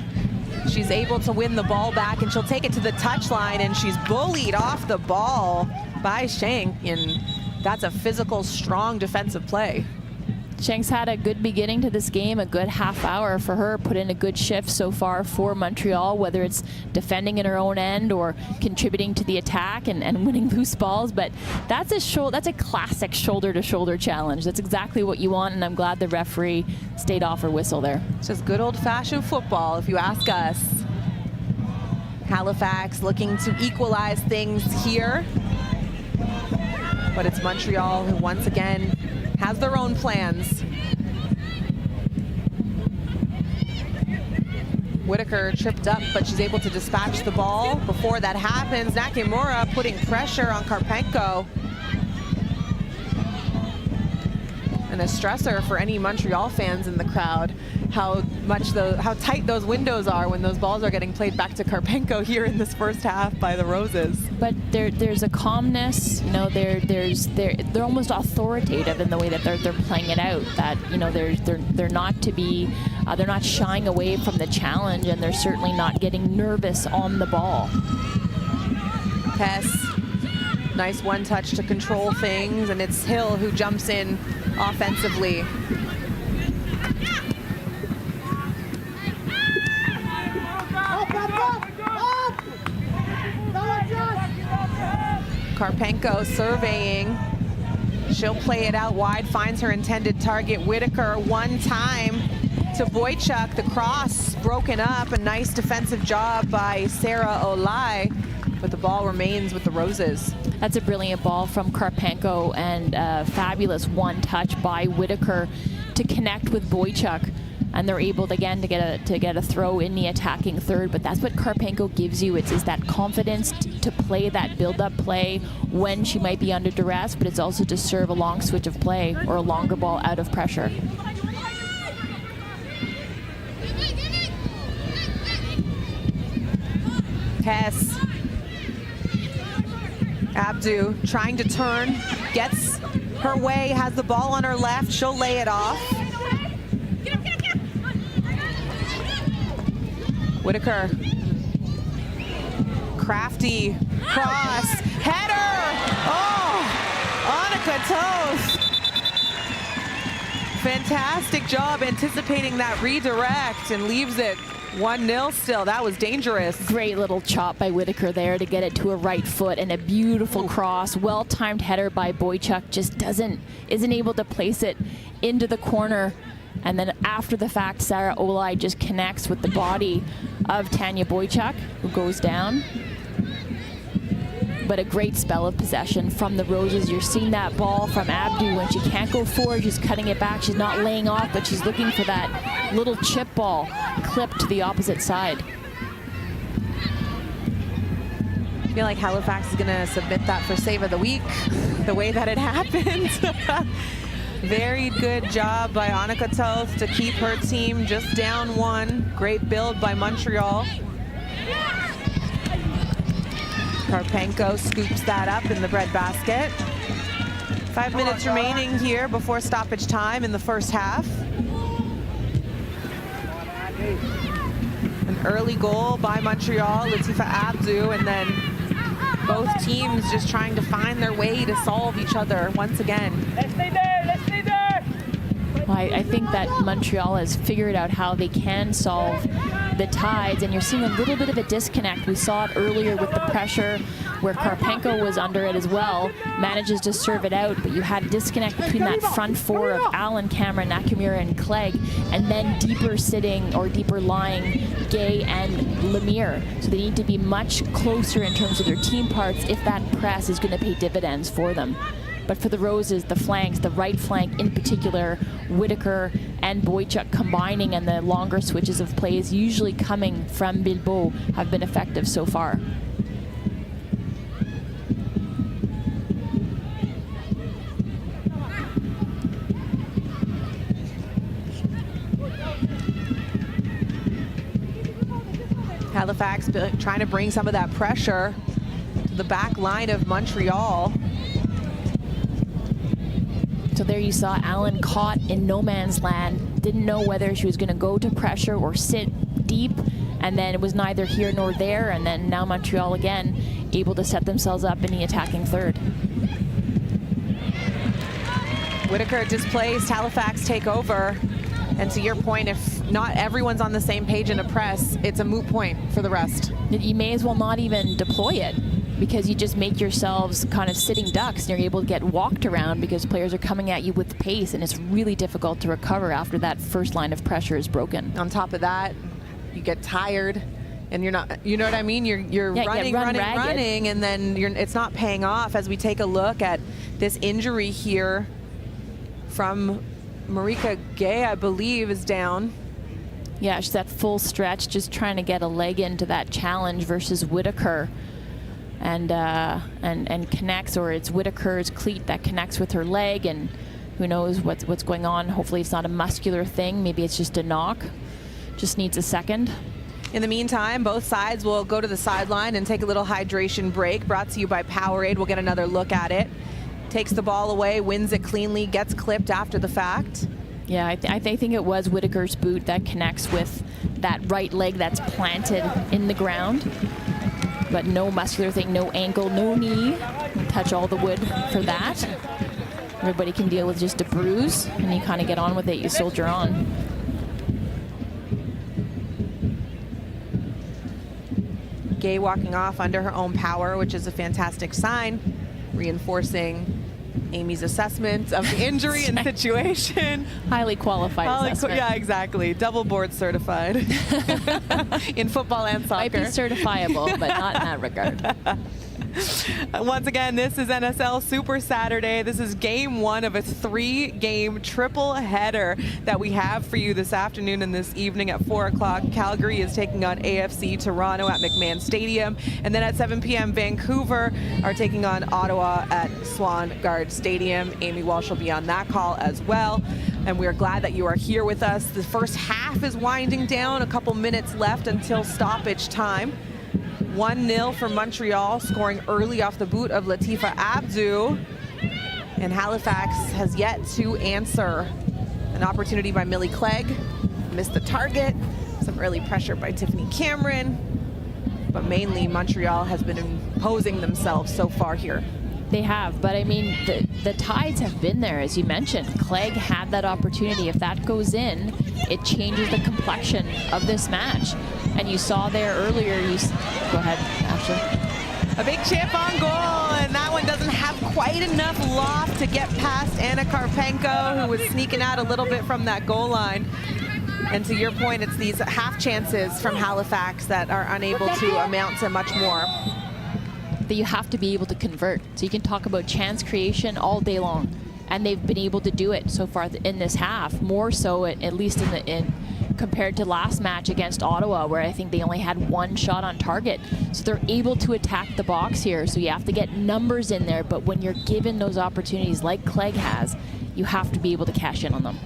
A: She's able to win the ball back, and she'll take it to the touchline, and she's bullied off the ball by Shank, and that's a physical, strong defensive play.
B: Shank's had a good beginning to this game, a good half hour for her, put in a good shift so far for Montreal, whether it's defending in her own end or contributing to the attack and winning loose balls. But that's a classic shoulder-to-shoulder challenge. That's exactly what you want, and I'm glad the referee stayed off her whistle there.
A: It's just good old-fashioned football, if you ask us. Halifax looking to equalize things here. But it's Montreal who once again has their own plans. Whitaker tripped up, but she's able to dispatch the ball. Before that happens, Nakamura putting pressure on Karpenko. And a stressor for any Montreal fans in the crowd, how tight those windows are when those balls are getting played back to Karpenko here in this first half by the Roses.
B: But there's a calmness, they're almost authoritative in the way that they're playing it out. That they're not shying away from the challenge, and they're certainly not getting nervous on the ball.
A: Tess, nice one touch to control things, and it's Hill who jumps in offensively. Karpenko surveying. She'll play it out wide, finds her intended target. Whitaker one time to Boychuk. The cross broken up. A nice defensive job by Sarah Olai, but the ball remains with the Roses.
B: That's a brilliant ball from Karpenko, and fabulous one touch by Whitaker to connect with Boychuk. And they're able to get a throw in the attacking third. But that's what Karpenko gives you. It's that confidence to play that build-up play when she might be under duress, but it's also to serve a long switch of play or a longer ball out of pressure.
A: Hess. Abdu trying to turn, gets her way, has the ball on her left. She'll lay it off. Whitaker, crafty cross, header! Oh, Annika Toth. Fantastic job anticipating that redirect, and leaves it 1-0 still. That was dangerous.
B: Great little chop by Whitaker there to get it to a right foot, and a beautiful cross. Well-timed header by Boychuk, just isn't able to place it into the corner. And then after the fact, Sarah Olai just connects with the body of Tanya Boychuk, who goes down. But a great spell of possession from the Roses. You're seeing that ball from Abdu when she can't go forward, she's cutting it back. She's not laying off, but she's looking for that little chip ball clipped to the opposite side.
A: I feel like Halifax is going to submit that for Save of the Week, the way that it happened. Very good job by Annika Toth to keep her team just down one. Great build by Montreal. Karpenko scoops that up in the breadbasket. 5 minutes remaining here before stoppage time in the first half. An early goal by Montreal, Latifa Abdu, and then both teams just trying to find their way to solve each other once again.
F: Let's stay there, let's stay there.
B: Well, I think that Montreal has figured out how they can solve the Tides, and you're seeing a little bit of a disconnect. We saw it earlier with the pressure where Karpenko was under it as well, manages to serve it out, but you had a disconnect between that front four of Allen, Cameron, Nakamura, and Clegg, and then deeper sitting or deeper lying Gay and Lemire. So they need to be much closer in terms of their team parts if that press is going to pay dividends for them. But for the Roses, the flanks, the right flank in particular, Whitaker and Boychuk combining, and the longer switches of plays usually coming from Bilbao have been effective so far.
A: Halifax trying to bring some of that pressure to the back line of Montreal.
B: So there you saw Allen caught in no man's land, didn't know whether she was going to go to pressure or sit deep, and then it was neither here nor there, and then now Montreal again able to set themselves up in the attacking third.
A: Whitaker displaced, Halifax take over, and to your point, if not everyone's on the same page in a press, it's a moot point for the rest.
B: You may as well not even deploy it, because you just make yourselves kind of sitting ducks and you're able to get walked around because players are coming at you with pace, and it's really difficult to recover after that first line of pressure is broken.
A: On top of that, you get tired and you're not, you know what I mean? You're running, and then it's not paying off. As we take a look at this injury here from Marika Gay, I believe, is down.
B: Yeah, she's that full stretch, just trying to get a leg into that challenge versus Whitaker. And connects, or it's Whitaker's cleat that connects with her leg, and who knows what's going on. Hopefully it's not a muscular thing, maybe it's just a knock. Just needs a second.
A: In the meantime, both sides will go to the sideline and take a little hydration break. Brought to you by Powerade. We'll get another look at it. Takes the ball away, wins it cleanly, gets clipped after the fact.
B: Yeah, I think it was Whitaker's boot that connects with that right leg that's planted in the ground. But no muscular thing, no ankle, no knee. Touch all the wood for that. Everybody can deal with just a bruise, and you kind of get on with it. You soldier on.
A: Gay walking off under her own power, which is a fantastic sign, reinforcing Amy's assessment of the injury and situation.
B: Highly qualified assessment.
A: Yeah, exactly. Double board certified in football and soccer.
B: Might be certifiable, but not in that regard.
A: Once again, this is NSL Super Saturday. This is game one of a 3-game triple header that we have for you this afternoon and this evening at 4 o'clock. Calgary is taking on AFC Toronto at McMahon Stadium. And then at 7 p.m., Vancouver are taking on Ottawa at Swan Guard Stadium. Amy Walsh will be on that call as well. And we're glad that you are here with us. The first half is winding down, a couple minutes left until stoppage time. 1-0 for Montreal, scoring early off the boot of Latifa Abdu. And Halifax has yet to answer. An opportunity by Millie Clegg, missed the target. Some early pressure by Tiffany Cameron. But mainly Montreal has been imposing themselves so far here.
B: They have, but I mean, the tides have been there, as you mentioned. Clegg had that opportunity. If that goes in, it changes the complexion of this match. And you saw there earlier, go ahead, Ashley.
A: A big chip on goal, and that one doesn't have quite enough loft to get past Anna Karpenko, who was sneaking out a little bit from that goal line. And to your point, it's these half chances from Halifax that are unable to amount to much more.
B: That you have to be able to convert. So you can talk about chance creation all day long, and they've been able to do it so far in this half, more so at least compared to last match against Ottawa, where I think they only had 1 shot on target. So they're able to attack the box here, so you have to get numbers in there, but when you're given those opportunities like Clegg has, you have to be able to cash in on them.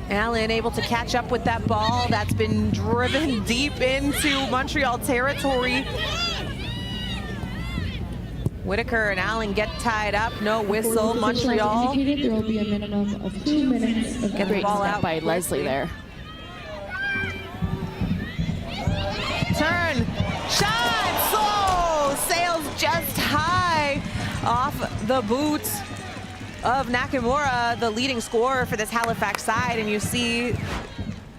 A: Allen able to catch up with that ball that's been driven deep into Montreal territory. Whitaker and Allen get tied up, no whistle. Montreal
G: there will be a minimum of 2 minutes of
A: get the ball out
B: by Leslie there.
A: Turn, shot, slow, sails just high off the boot of Nakamura, the leading scorer for this Halifax side, and you see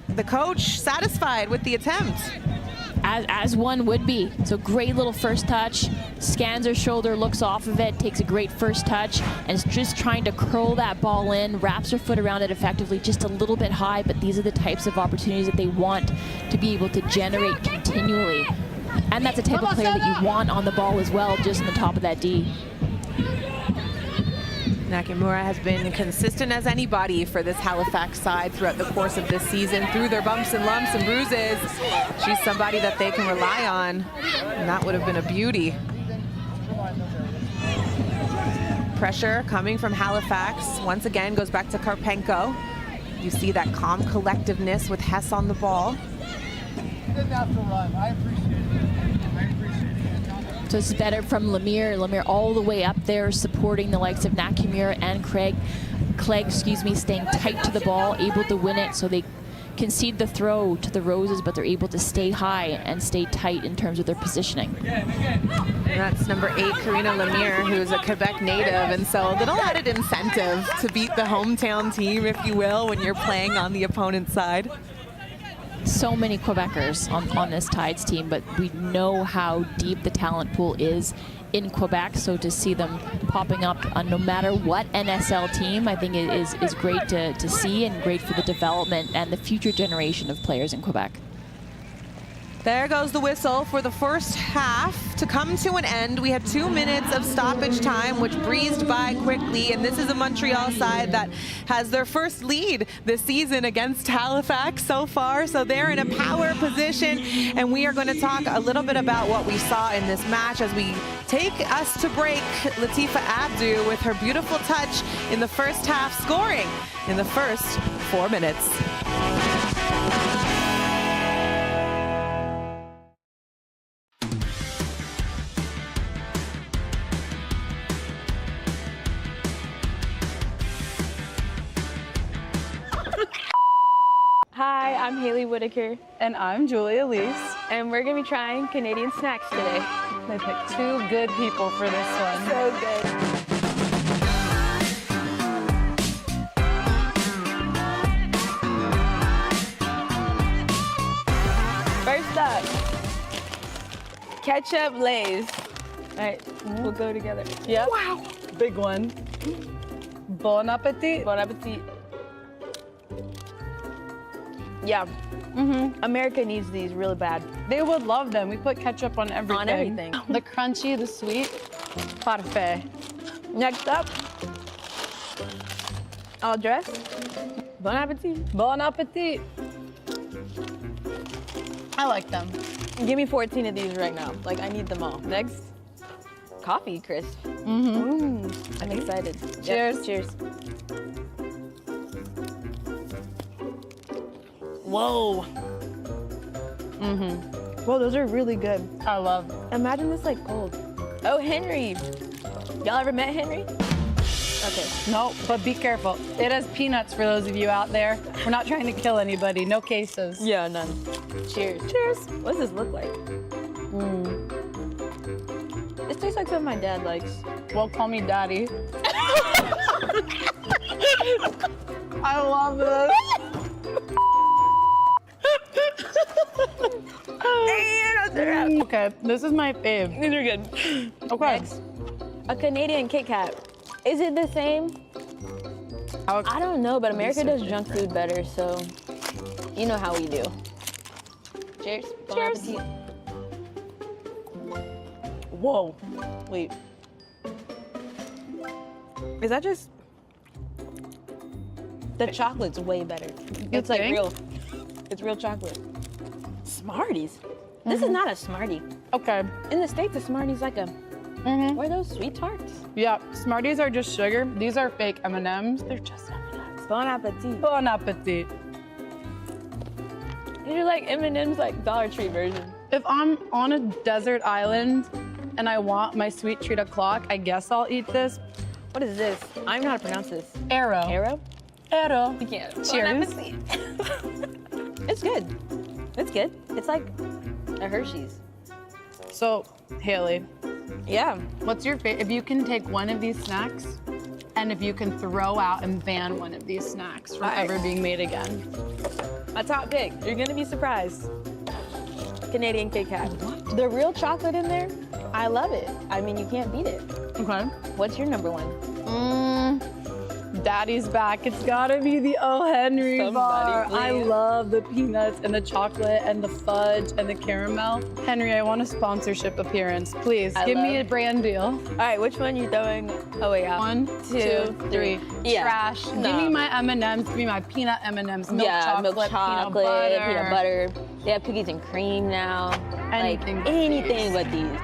A: the coach satisfied with the attempt.
B: As one would be. So great little first touch, scans her shoulder, looks off of it, takes a great first touch, and is just trying to curl that ball in, wraps her foot around it effectively, just a little bit high, but these are the types of opportunities that they want to be able to generate continually. And that's the type of player that you want on the ball as well, just on the top of that D.
A: Nakamura has been consistent as anybody for this Halifax side throughout the course of this season. Through their bumps and lumps and bruises, she's somebody that they can rely on, and that would have been a beauty. Pressure coming from Halifax. Once again, goes back to Karpenko. You see that calm collectiveness with Hess on the ball.
E: He doesn't have to run. I appreciate it. I appreciate it.
B: So it's better from Lemire. Lemire all the way up there supporting the likes of Nakamura and Clegg, staying tight to the ball, able to win it. So they concede the throw to the Roses, but they're able to stay high and stay tight in terms of their positioning.
A: And that's number 8, Karina Lemire, who's a Quebec native, and so a little added incentive to beat the hometown team, if you will, when you're playing on the opponent's side.
B: So many Quebecers on this Tides team, but we know how deep the talent pool is in Quebec, so to see them popping up on no matter what NSL team, I think it is great to see, and great for the development and the future generation of players in Quebec.
A: There goes the whistle for the first half to come to an end. We had 2 minutes of stoppage time, which breezed by quickly, and this is a Montreal side that has their first lead this season against Halifax so far, so they're in a power position, and we are going to talk a little bit about what we saw in this match as we take us to break. Latifa Abdu with her beautiful touch in the first half, scoring in the first 4 minutes.
H: Hi, I'm Haley Whitaker.
I: And I'm Julia Lees.
H: And we're gonna be trying Canadian snacks today.
I: They picked 2 good people for this one.
H: So good. First up, ketchup Lay's. All right, we'll go together.
I: Yep. Wow. Big one. Bon appetit.
H: Bon appetit. Yeah. America needs these really bad.
I: They would love them. We put ketchup on everything.
H: On everything.
I: The crunchy, the sweet. Parfait.
H: Next up, all dressed. Bon appetit.
I: Bon appetit. I like them.
H: Give me 14 of these right now. Like, I need them all. Next, coffee crisp. I'm excited.
I: Cheers.
H: Yep, cheers. Whoa. Whoa, those are really good.
I: I love.
H: Imagine this like cold. Oh, Henry. Y'all ever met Henry? Okay.
I: No, but be careful. It has peanuts for those of you out there. We're not trying to kill anybody. No cases.
H: Yeah, none. Cheers. Cheers. What does this look like? This tastes like something my dad likes.
I: Well, call me daddy. I love this. Okay, this is my fave.
H: These are good.
I: Okay.
H: Next, a Canadian Kit Kat. Is it the same? I don't know, but America does junk food better, so you know how we do. Cheers. Bon appetit. Whoa. Wait. Is that just... The chocolate's way better. It's like
I: think?
H: real. It's real chocolate. Smarties. This is not a Smartie.
I: Okay.
H: In the States, a Smartie's like a... What are those, Sweet Tarts?
I: Yeah, Smarties are just sugar. These are fake M&Ms. They're just M&Ms.
H: Bon appetit.
I: Bon appetit.
H: These are like M&M's like Dollar Tree version.
I: If I'm on a desert island and I want my sweet treat o'clock, I guess I'll eat this.
H: What is this? I don't know how to pronounce this.
I: Arrow.
H: Arrow?
I: Arrow.
H: You can't.
I: Cheers.
H: It's good. It's good. It's like a Hershey's.
I: So, Haley,
H: Yeah.
I: what's your favorite? If you can take one of these snacks, and if you can throw out and ban one of these snacks from
H: Alright.
I: ever being made again.
H: My top pick. You're gonna be surprised. Canadian Kit Kat. The real chocolate in there, I love it. I mean, you can't beat it.
I: Okay.
H: What's your number one?
I: Daddy's back. It's gotta be the O. Henry
H: Somebody,
I: bar. I
H: please.
I: love the peanuts and the chocolate and the fudge and the caramel. Henry, I want a sponsorship appearance. Please, give me a brand deal.
H: All right, which one you throwing? Oh wait, yeah.
I: 1, 2, 3.
H: Yeah.
I: Trash. Give me my M&Ms. Give me my peanut M&Ms. Milk
H: Yeah,
I: chocolate,
H: milk chocolate, peanut butter. They have cookies and cream now.
I: Anything
H: like
I: but
H: anything
I: these.
H: but these.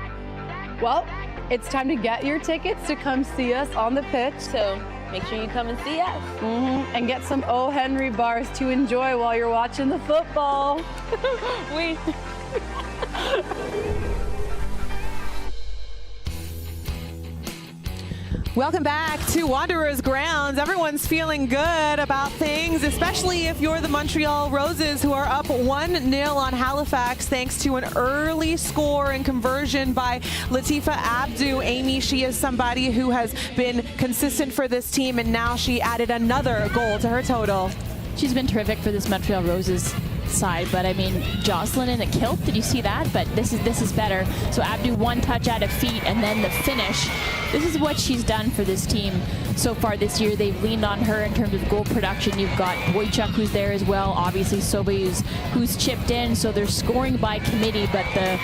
I: Well, It's time to get your tickets to come see us on the pitch.
H: So make sure you come and see us.
I: And get some O. Henry bars to enjoy while you're watching the football.
H: We.
A: Welcome back to Wanderers grounds. Everyone's feeling good about things, especially if you're the Montreal Roses, who are up 1-0 on Halifax thanks to an early score and conversion by Latifa Abdu. Amy, she is somebody who has been consistent for this team, and now she added another goal to her total.
B: She's been terrific for this Montreal Roses side, but I mean, Jocelyn in the kilt, did you see that? But this is better. So Abdu, one touch out of feet, and then the finish. This is what she's done for this team so far this year. They've leaned on her in terms of goal production. You've got Wojciech, who's there as well. Obviously, Sobe, who's chipped in. So they're scoring by committee, but the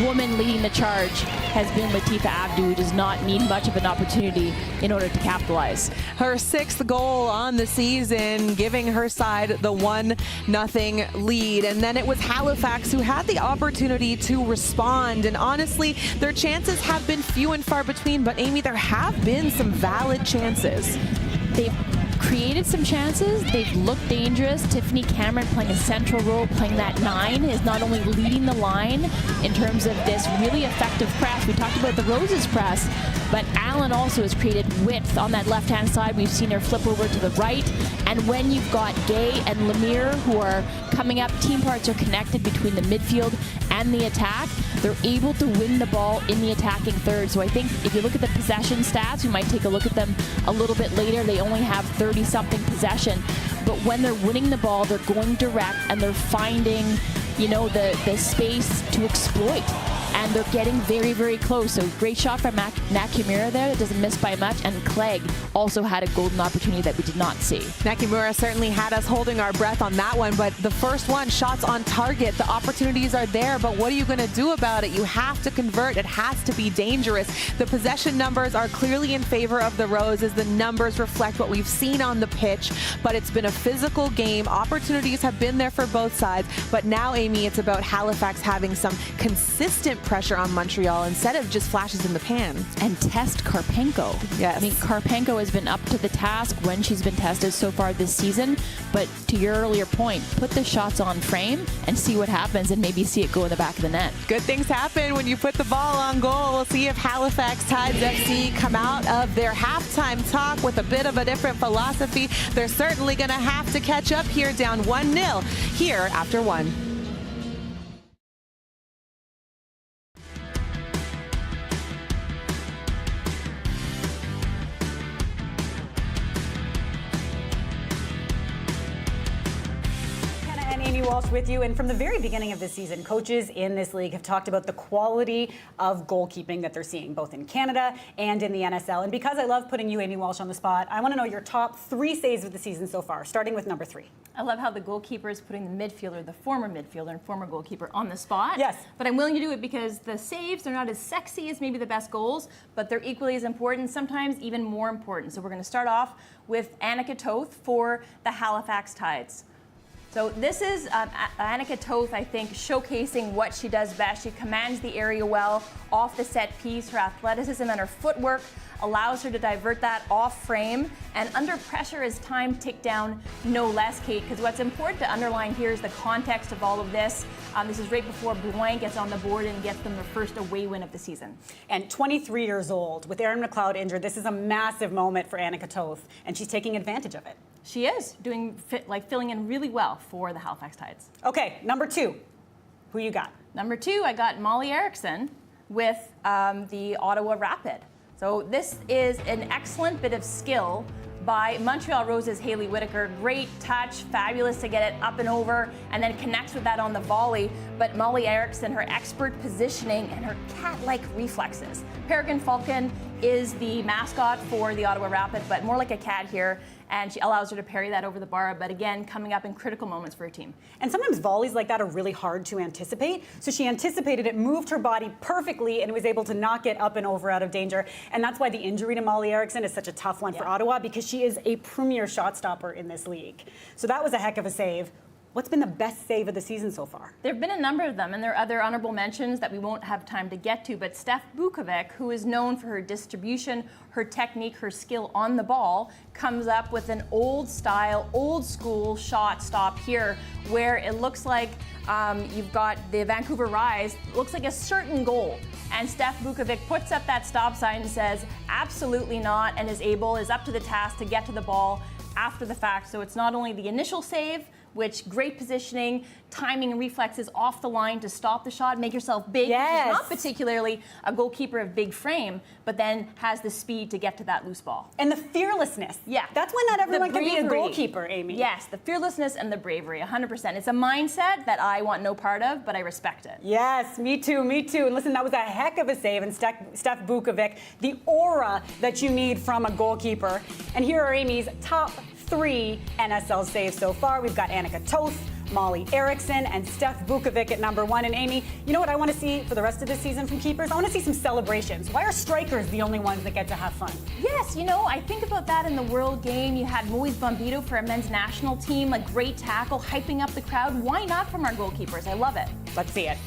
B: woman leading the charge has been Latifa Abdu, who does not need much of an opportunity in order to capitalize.
A: Her 6th goal on the season, giving her side the 1-0 lead. And then it was Halifax who had the opportunity to respond. And honestly, their chances have been few and far between, but Amy, there have been some valid chances.
B: They've created some chances. They've looked dangerous. Tiffany Cameron playing a central role, playing that 9, is not only leading the line in terms of this really effective press. We talked about the Roses press, but Allen also has created width on that left-hand side. We've seen her flip over to the right. And when you've got Gay and Lemire who are coming up, team parts are connected between the midfield and the attack. They're able to win the ball in the attacking third. So I think if you look at the possession stats, we might take a look at them a little bit later. They only have 30-something possession. But when they're winning the ball, they're going direct and they're finding, the space to exploit. And they're getting very, very close. So great shot from Nakamura there that doesn't miss by much. And Clegg also had a golden opportunity that we did not see.
A: Nakamura certainly had us holding our breath on that one, but the first one, shots on target, the opportunities are there, but what are you going to do about it? You have to convert. It has to be dangerous. The possession numbers are clearly in favor of the Roses. The numbers reflect what we've seen on the pitch, but it's been a physical game. Opportunities have been there for both sides, but now, Amy, it's about Halifax having some consistent pressure on Montreal instead of just flashes in the pan.
B: And test Karpenko.
A: Yes.
B: I mean, Karpenko has been up to the task when she's been tested so far this season. But to your earlier point, put the shots on frame and see what happens and maybe see it go in the back of the net.
A: Good things happen when you put the ball on goal. We'll see if Halifax Tides FC come out of their halftime talk with a bit of a different philosophy. They're certainly going to have to catch up here, down 1-0 here after 1.
J: Walsh with you, and from the very beginning of this season, coaches in this league have talked about the quality of goalkeeping that they're seeing both in Canada and in the NSL. And because I love putting you, Amy Walsh, on the spot, I want to know your top 3 saves of the season so far, starting with number 3.
K: I love how the goalkeeper is putting the midfielder, the former midfielder and former goalkeeper, on the spot.
J: Yes.
K: But I'm willing to do it because the saves are not as sexy as maybe the best goals, but they're equally as important, sometimes even more important. So we're going to start off with Annika Toth for the Halifax Tides. So this is Annika Toth, I think, showcasing what she does best. She commands the area well off the set piece. Her athleticism and her footwork allows her to divert that off frame. And under pressure as time ticked down, no less, Kate, because what's important to underline here is the context of all of this. This is right before Blouin gets on the board and gets them their first away win of the season.
J: And 23 years old, with Erin McLeod injured, this is a massive moment for Annika Toth, and she's taking advantage of it.
K: She is filling in really well for the Halifax Tides.
J: Okay, number 2. Who you got?
K: Number 2, I got Molly Erickson with the Ottawa Rapid. So this is an excellent bit of skill by Montreal Rose's Hayley Whitaker. Great touch, fabulous to get it up and over, and then connects with that on the volley. But Molly Erickson, her expert positioning and her cat-like reflexes. Peregrine Falcon is the mascot for the Ottawa Rapid, but more like a cat here, and she allows her to parry that over the bar, but again, coming up in critical moments for her team.
J: And sometimes volleys like that are really hard to anticipate, so she anticipated it, moved her body perfectly, and was able to knock it up and over out of danger. And that's why the injury to Molly Erickson is such a tough one for Ottawa, because she is a premier shot stopper in this league. So that was a heck of a save. What's been the best save of the season so far?
K: There have been a number of them, and there are other honorable mentions that we won't have time to get to, but Steph Bukovic, who is known for her distribution, her technique, her skill on the ball, comes up with an old style, old school shot stop here, where it looks like you've got the Vancouver Rise, looks like a certain goal. And Steph Bukovic puts up that stop sign and says, absolutely not, and is up to the task to get to the ball after the fact. So it's not only the initial save, which great positioning, timing, and reflexes off the line to stop the shot, make yourself big.
J: Yes.
K: She's not particularly a goalkeeper of big frame, but then has the speed to get to that loose ball.
J: And the fearlessness.
K: Yeah.
J: That's when not everyone can be a
K: bravery.
J: goalkeeper, Amy.
K: Yes, the fearlessness and the bravery, 100%. It's a mindset that I want no part of, but I respect it.
J: Yes, me too, me too. And listen, that was a heck of a save. And Steph Bukovic, the aura that you need from a goalkeeper. And here are Amy's top 3 NSL saves so far. We've got Annika Toth, Molly Erickson, and Steph Bukovic at number 1. And Amy, you know what I want to see for the rest of this season from keepers? I want to see some celebrations. Why are strikers the only ones that get to have fun?
K: Yes, you know, I think about that in the World Game. You had Moise Bombito for a men's national team, a great tackle, hyping up the crowd. Why not from our goalkeepers? I love it.
J: Let's see it.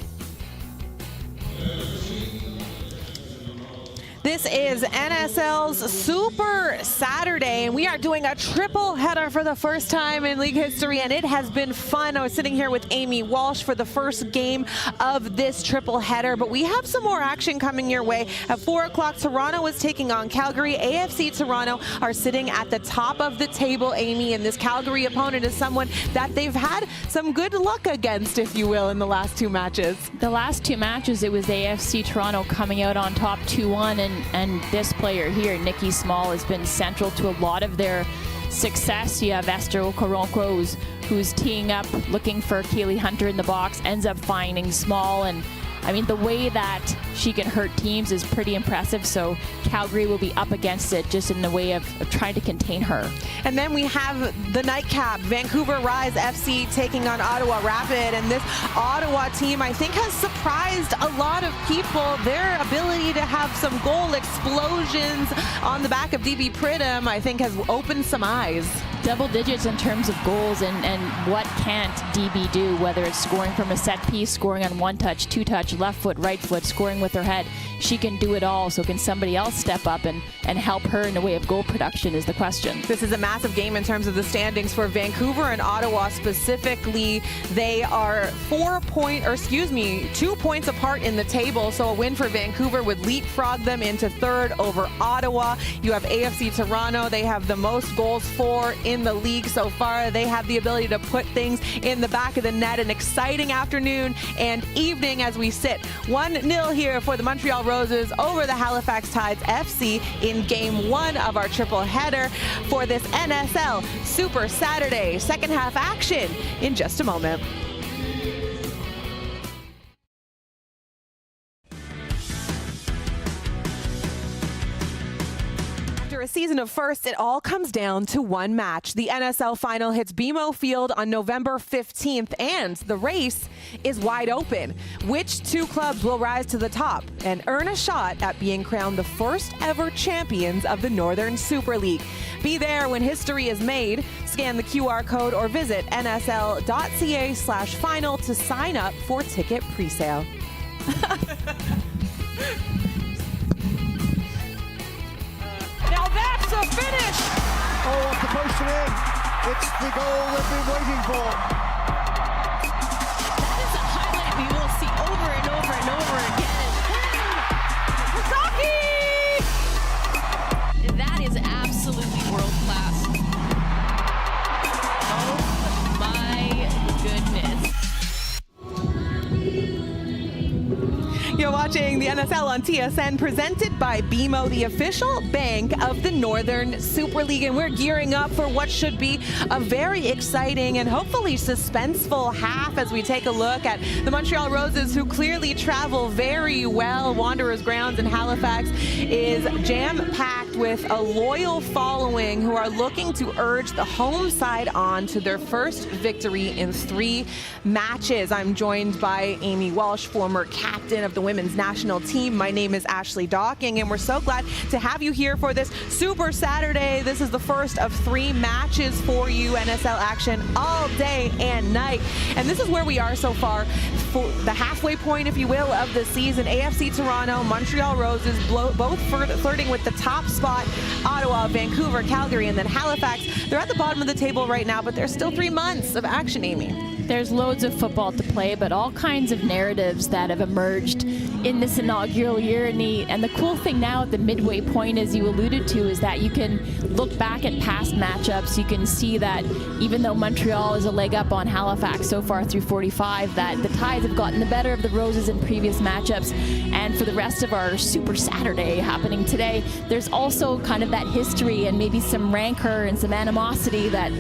A: This is NSL's Super Saturday, and we are doing a triple header for the first time in league history, and it has been fun. I was sitting here with Amy Walsh for the first game of this triple header, but we have some more action coming your way. At 4 o'clock, Toronto is taking on Calgary. AFC Toronto are sitting at the top of the table, Amy, and this Calgary opponent is someone that they've had some good luck against, if you will, in the last 2 matches.
B: The last 2 matches, it was AFC Toronto coming out on top 2-1, and this player here, Nikki Small, has been central to a lot of their success. You have Esther Okoronkwo, who's teeing up, looking for Keely Hunter in the box, ends up finding Small, and I mean, the way that she can hurt teams is pretty impressive, so Calgary will be up against it just in the way of trying to contain her.
A: And then we have the nightcap, Vancouver Rise FC taking on Ottawa Rapid, and this Ottawa team, I think, has surprised a lot of people. Their ability to have some goal explosions on the back of DB Pridham, I think, has opened some eyes.
B: Double digits in terms of goals, and what can't DB do, whether it's scoring from a set piece, scoring on 1 touch, 2 touch, left foot, right foot, scoring with her head. She can do it all, so can somebody else step up and help her in the way of goal production is the question.
A: This is a massive game in terms of the standings for Vancouver and Ottawa specifically. They are 2 points apart in the table, so a win for Vancouver would leapfrog them into 3rd over Ottawa. You have AFC Toronto. They have the most goals for in the league so far. They have the ability to put things in the back of the net. An exciting afternoon and evening as we sit 1-0 here for the Montreal Roses over the Halifax Tides FC in game 1 of our triple header for this NSL Super Saturday. Second half action in just a moment. A season of firsts, it all comes down to one match. The NSL final hits BMO Field on November 15th, and the race is wide open. Which 2 clubs will rise to the top and earn a shot at being crowned the first ever champions of the Northern Super League? Be there when history is made. Scan the QR code or visit nsl.ca/final to sign up for ticket presale.
F: Now that's a finish!
E: Oh, off the post and in. It's the goal they've been waiting for.
F: That is a highlight we will see over and over and over again. Saki! That is absolutely world class. Oh my goodness.
A: You're watching the NSL on TSN, presented by BMO, the official bank of the Northern Super League. And we're gearing up for what should be a very exciting and hopefully suspenseful half as we take a look at the Montreal Roses, who clearly travel very well. Wanderers Grounds in Halifax is jam-packed with a loyal following who are looking to urge the home side on to their first victory in 3 matches. I'm joined by Amy Walsh, former captain of the the women's national team. My name is Ashley Docking, and we're so glad to have you here for this Super Saturday. This is the first of 3 matches for you, NSL action all day and night. And this is where we are so far, for the halfway point, if you will, of the season. AFC Toronto, Montreal Roses, both flirting with the top spot. Ottawa, Vancouver, Calgary, and then Halifax. They're at the bottom of the table right now, but there's still 3 months of action, Amy.
B: There's loads of football to play, but all kinds of narratives that have emerged in this inaugural year. And the cool thing now at the midway point, as you alluded to, is that you can look back at past matchups. You can see that even though Montreal is a leg up on Halifax so far through 45, that the Tides have gotten the better of the Roses in previous matchups. And for the rest of our Super Saturday happening today, there's also kind of that history and maybe some rancor and some animosity that,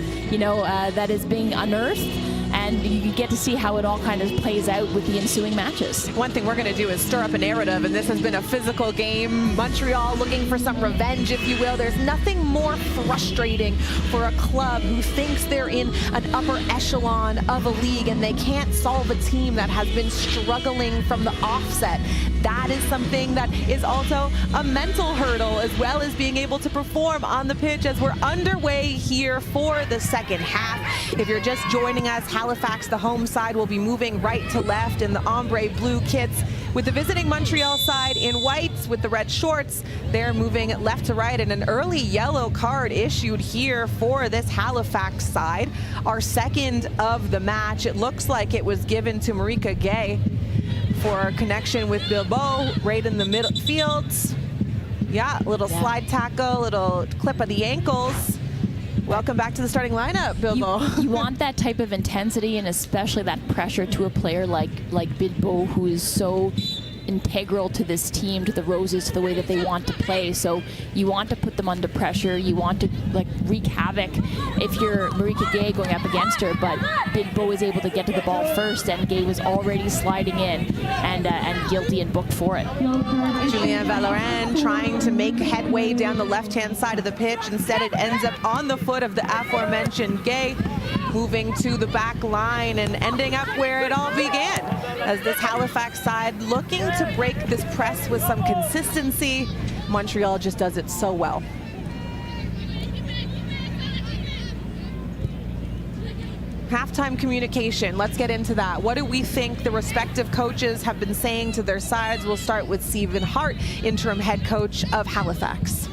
B: that is being unearthed. And you get to see how it all kind of plays out with the ensuing matches.
A: One thing we're going to do is stir up a narrative, and this has been a physical game. Montreal looking for some revenge, if you will. There's nothing more frustrating for a club who thinks they're in an upper echelon of a league and they can't solve a team that has been struggling from the offset. That is something that is also a mental hurdle, as well as being able to perform on the pitch as we're underway here for the second half. If you're just joining us, Halifax, the home side, will be moving right to left in the ombre blue kits, with the visiting Montreal side in whites with the red shorts. They're moving left to right, and an early yellow card issued here for this Halifax side. Our second of the match. It looks like it was given to Marika Gay for a connection with Bilbao right in the midfield. Yeah, little slide tackle, little clip of the ankles. Welcome back to the starting lineup, Bilbao.
B: You want that type of intensity, and especially that pressure to a player like Bilbao, who is so integral to this team, to the Roses, to the way that they want to play. So you want to put them under pressure. You want to wreak havoc if you're Marika Gay going up against her, but Bilbao is able to get to the ball first, and Gay was already sliding in and guilty and booked for it.
A: Julien Valorant trying to make headway down the left-hand side of the pitch. Instead, it ends up on the foot of the aforementioned Gay, moving to the back line and ending up where it all began, as this Halifax side looking to break this press with some consistency. Montreal just does it so well. Halftime communication, let's get into that. What do we think the respective coaches have been saying to their sides? We'll start with Stephen Hart, interim head coach of Halifax.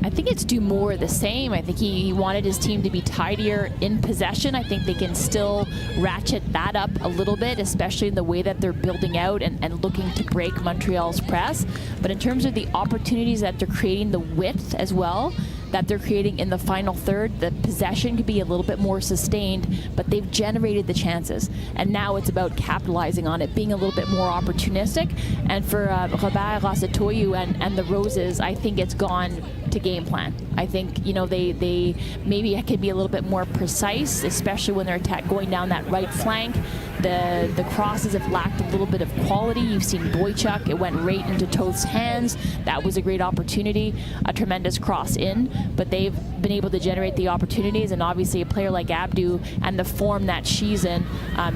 B: I think it's do more of the same. I think he wanted his team to be tidier in possession. I think they can still ratchet that up a little bit, especially in the way that they're building out and looking to break Montreal's press. But in terms of the opportunities that they're creating, the width as well that they're creating in the final third, the possession could be a little bit more sustained, but they've generated the chances. And now it's about capitalizing on it, being a little bit more opportunistic. And for Robert Rossetoyu and the Roses, I think it's gone to game plan. I think, they maybe can be a little bit more precise, especially when they're going down that right flank. The crosses have lacked a little bit of quality. You've seen Boychuk, it went right into Toth's hands. That was a great opportunity, a tremendous cross in, but they've been able to generate the opportunities. And obviously a player like Abdu and the form that she's in,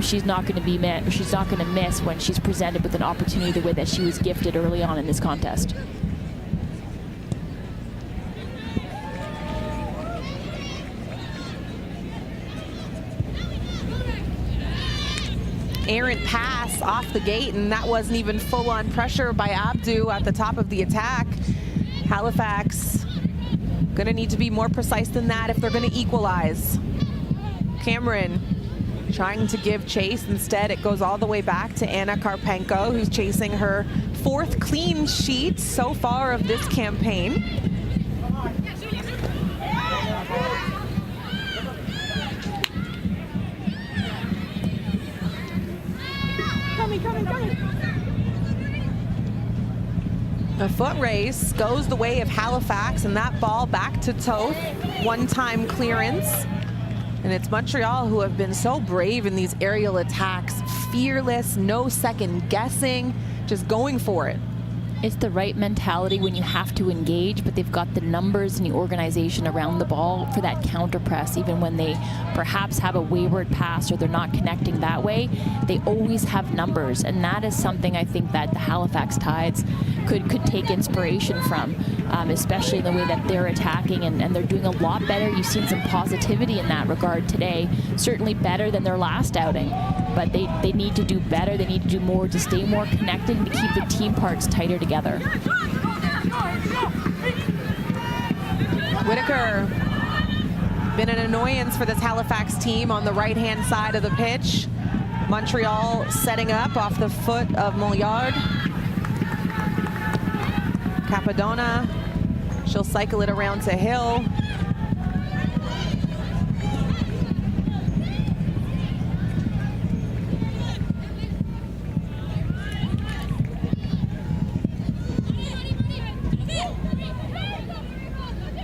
B: she's not going to miss when she's presented with an opportunity the way that she was gifted early on in this contest.
A: Errant pass off the gate, and that wasn't even full-on pressure by Abdu at the top of the attack. Halifax gonna need to be more precise than that if they're gonna equalize. Cameron trying to give chase. Instead, it goes all the way back to Anna Karpenko, who's chasing her 4th clean sheet so far of this campaign. A foot race goes the way of Halifax, and that ball back to Toth. One-time clearance. And it's Montreal who have been so brave in these aerial attacks. Fearless, no second guessing, just going for it.
B: It's the right mentality when you have to engage, but they've got the numbers and the organization around the ball for that counter press. Even when they perhaps have a wayward pass or they're not connecting that way, they always have numbers. And that is something I think that the Halifax Tides could take inspiration from, especially in the way that they're attacking, and they're doing a lot better. You've seen some positivity in that regard today, certainly better than their last outing. But they need to do better. They need to do more to stay more connected and to keep the team parts tighter together.
A: Whitaker, been an annoyance for this Halifax team on the right-hand side of the pitch. Montreal setting up off the foot of Montreal. Capadona, she'll cycle it around to Hill.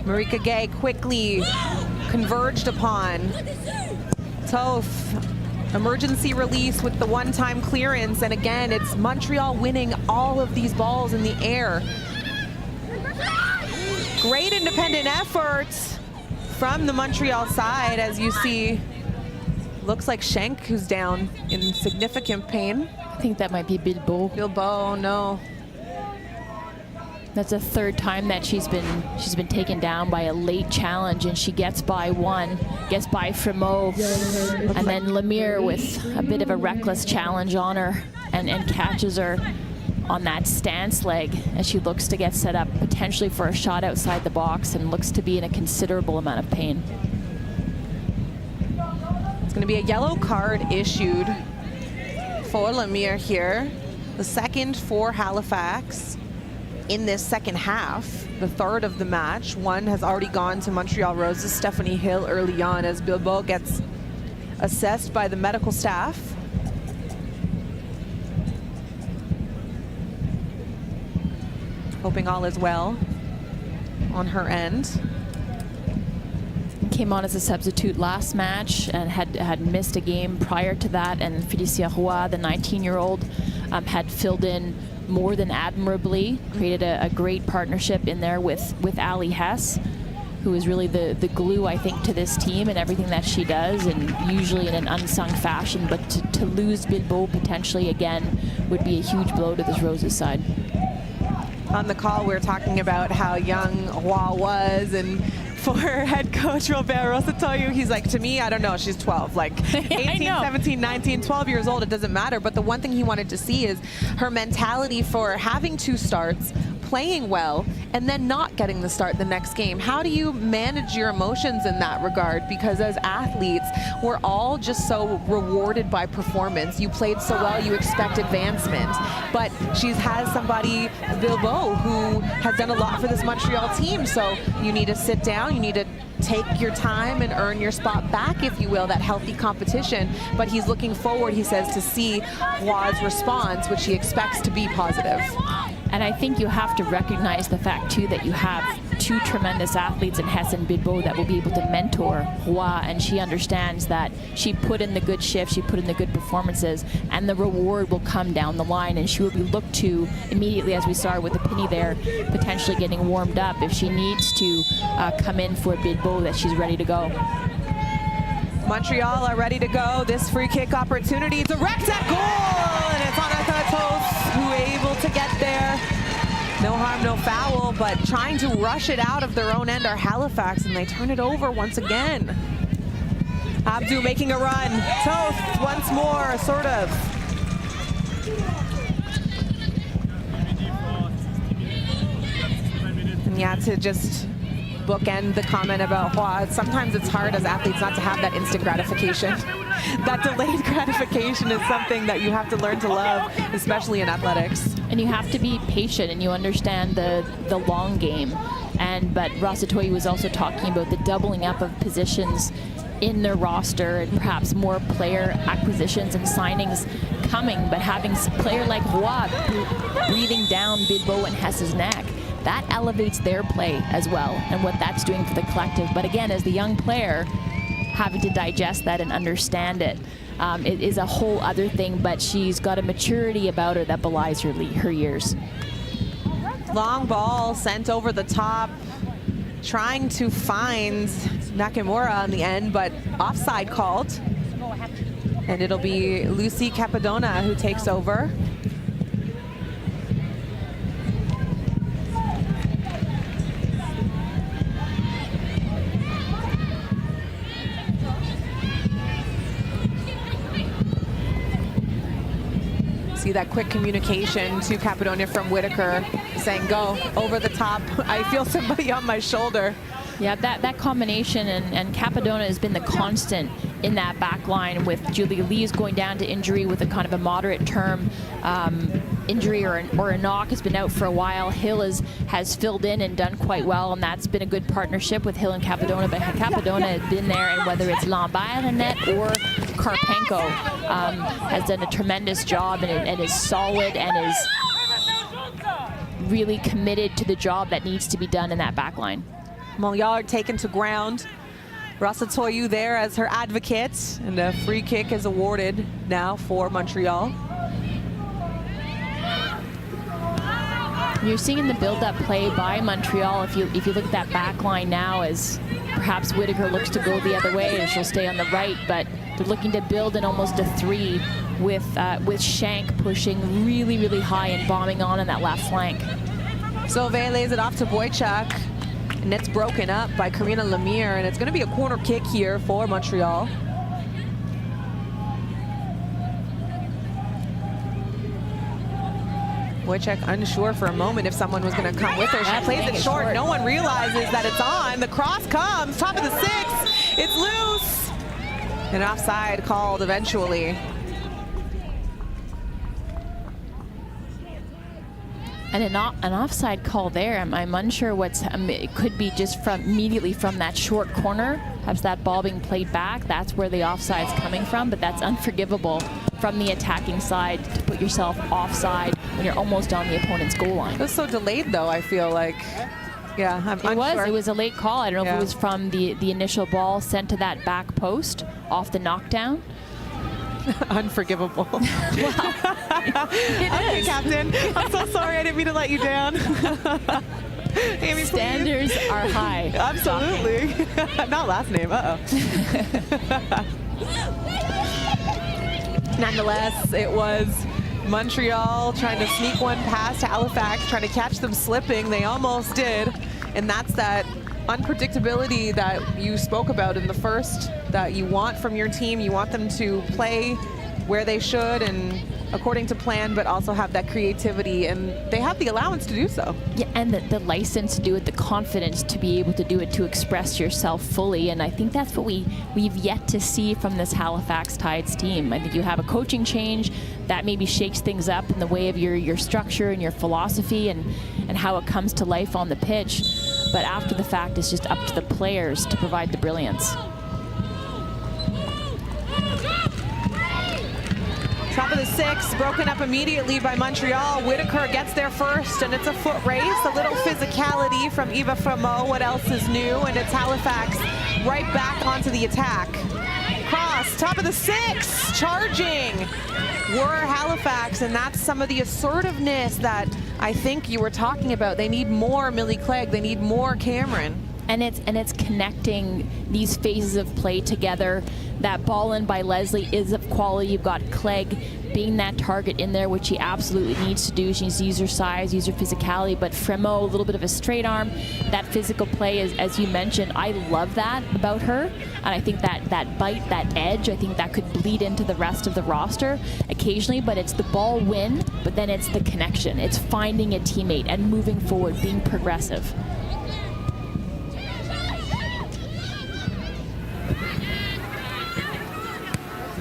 A: Marika Gay quickly converged upon. Toth, emergency release with the one-time clearance, and again, it's Montreal winning all of these balls in the air. Great independent effort from the Montreal side, as you see. Looks like Schenk, who's down in significant pain.
B: I think that might be Bilbao.
A: Bilbao, no.
B: That's the third time that she's been taken down by a late challenge, and she gets by one, gets by Fremo, and then Lemire with a bit of a reckless challenge on her and catches her on that stance leg as she looks to get set up potentially for a shot outside the box and looks to be in a considerable amount of pain.
A: It's going to be a yellow card issued for Lemire here, the second for Halifax in this second half, the third of the match. One has already gone to Montreal Roses, Stephanie Hill, early on, as Bilbao gets assessed by the medical staff. Hoping all is well on her end.
B: Came on as a substitute last match and had missed a game prior to that, and Felicia Roy, the 19-year-old, had filled in more than admirably, created a great partnership in there with Ali Hess, who is really the glue, I think, to this team and everything that she does, and usually in an unsung fashion. But to lose Bilbao potentially again would be a huge blow to this Roses side.
A: On the call, we were talking about how young Roy was, and for head coach Robert Rosatoyu, he's like, to me, I don't know, she's 12, like 18, 17, 19, 12 years old, it doesn't matter. But the one thing he wanted to see is her mentality for having 2 starts, playing well, and then not getting the start the next game. How do you manage your emotions in that regard? Because as athletes, we're all just so rewarded by performance. You played so well, you expect advancement. But she has somebody, Bilbao, who has done a lot for this Montreal team. So you need to sit down, you need to take your time and earn your spot back, if you will, that healthy competition. But he's looking forward, he says, to see Roy's response, which he expects to be positive.
B: And I think you have to recognize the fact, too, that you have 2 tremendous athletes in Hess and Bilbao that will be able to mentor Roy, and she understands that she put in the good shift, she put in the good performances, and the reward will come down the line, and she will be looked to immediately, as we saw with the penny there, potentially getting warmed up if she needs to come in for Bilbao, that she's ready to go.
A: Montreal are ready to go. This free kick opportunity, direct at goal, and it's Annika Toth who able to get there. No harm, no foul, but trying to rush it out of their own end are Halifax, and they turn it over once again. Abdu making a run. Toth once more, sort of. And yeah, to just bookend the comment about Roy, sometimes it's hard as athletes not to have that instant gratification. That delayed gratification is something that you have to learn to love, especially in athletics.
B: And you have to be patient, and you understand the long game. But Rosatoyi was also talking about the doubling up of positions in their roster, and perhaps more player acquisitions and signings coming, but having a player like Roy breathing down Bilbao and Hess's neck, that elevates their play as well, and what that's doing for the collective. But again, as the young player, having to digest that and understand it, it is a whole other thing, but she's got a maturity about her that belies her years.
A: Long ball sent over the top, trying to find Nakamura on the end, but offside called. And it'll be Lucy Capadona who takes over. See that quick communication to Capadona from Whitaker saying, go over the top. I feel somebody on my shoulder.
B: Yeah, that combination, and Capadona has been the constant in that back line, with Julia Lees going down to injury with a kind of a moderate term injury or a knock, has been out for a while. Hill has filled in and done quite well, and that's been a good partnership with Hill and Capadona. But Capadona has been there, and whether it's Lambert in net or Karpenko has done a tremendous job and is solid and is really committed to the job that needs to be done in that back line.
A: Montreal taken to ground. Rasa Toyu there as her advocate, and a free kick is awarded now for Montreal.
B: You're seeing the build-up play by Montreal. If you look at that back line now, as perhaps Whitaker looks to go the other way and she'll stay on the right, but they're looking to build in almost a 3 with Shank pushing really, really high and bombing on that left flank.
A: Sauvé lays it off to Boychuk, and it's broken up by Karina Lemire, and it's going to be a corner kick here for Montreal. Boychuk unsure for a moment if someone was going to come with her. She plays it short. No one realizes that it's on. The cross comes, top of the 6. It's loose. An offside called eventually.
B: And an offside call there. I'm unsure what's. It could be just immediately from that short corner. Has that ball being played back? That's where the offside's coming from. But that's unforgivable from the attacking side to put yourself offside when you're almost on the opponent's goal line.
A: It was so delayed, though. I feel like. Yeah, I'm unsure.
B: It was a late call. I don't know if it was from the initial ball sent to that back post off the knockdown.
A: Unforgivable.
B: Well, it is.
A: Captain. I'm so sorry. I didn't mean to let you down. Amy,
B: standards are high.
A: Absolutely. Not last name. Nonetheless, it was Montreal trying to sneak one past Halifax, trying to catch them slipping. They almost did. And that's that unpredictability that you spoke about in the first, that you want from your team. You want them to play where they should and according to plan, but also have that creativity, and they have the allowance to do so.
B: Yeah, and the license to do it, the confidence to be able to do it, to express yourself fully, and I think that's what we've yet to see from this Halifax Tides team. I think you have a coaching change that maybe shakes things up in the way of your structure and your philosophy and how it comes to life on the pitch. But after the fact, it's just up to the players to provide the brilliance.
A: Top of the 6, broken up immediately by Montreal. Whitaker gets there first, and it's a foot race. A little physicality from Eva Fremo. What else is new? And it's Halifax right back onto the attack. Cross, top of the 6, charging. Were Halifax, and that's some of the assertiveness that I think you were talking about. They need more Millie Clegg. They need more Cameron.
B: And it's connecting these phases of play together. That ball in by Leslie is of quality. You've got Clegg being that target in there, which she absolutely needs to do. She needs to use her size, use her physicality, but Fremo, a little bit of a straight arm. That physical play, as you mentioned, I love that about her. And I think that bite, that edge, I think that could bleed into the rest of the roster occasionally, but it's the ball win, but then it's the connection. It's finding a teammate and moving forward, being progressive.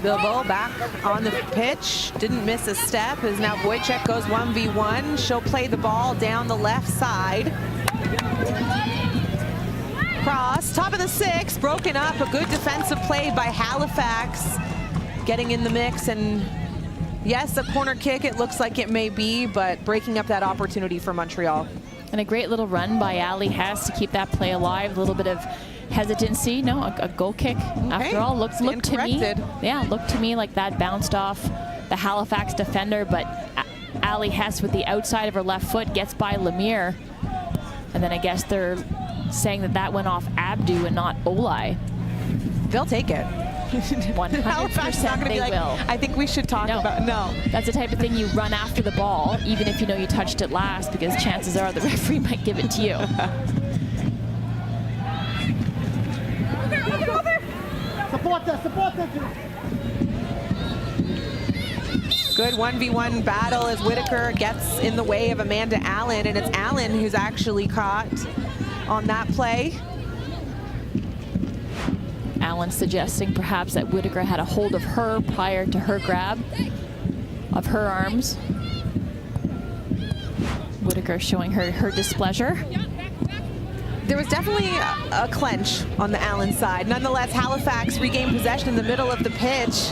A: Bilbo back on the pitch, didn't miss a step, as now Boychuk goes 1v1. She'll play the ball down the left side. Cross, top of the 6, broken up. A good defensive play by Halifax, getting in the mix, and yes, a corner kick it looks like it may be, but breaking up that opportunity for Montreal.
B: And a great little run by Ali Hess to keep that play alive. A little bit of hesitancy. No, a goal kick. Okay. After all, looked to me. Yeah, looked to me like that bounced off the Halifax defender, but Ali Hess with the outside of her left foot gets by Lemire. And then I guess they're saying that that went off Abdu and not Olai.
A: They'll take it.
B: 100% they will.
A: I think we should talk about, no.
B: That's the type of thing you run after the ball, even if you know you touched it last, because chances are the referee might give it to you.
E: Support that, support that.
A: Good 1v1 battle as Whitaker gets in the way of Amanda Allen, and it's Allen who's actually caught on that play.
B: Allen suggesting perhaps that Whitaker had a hold of her prior to her grab of her arms. Whitaker showing her displeasure.
A: There was definitely a clench on the Allen side. Nonetheless, Halifax regained possession in the middle of the pitch.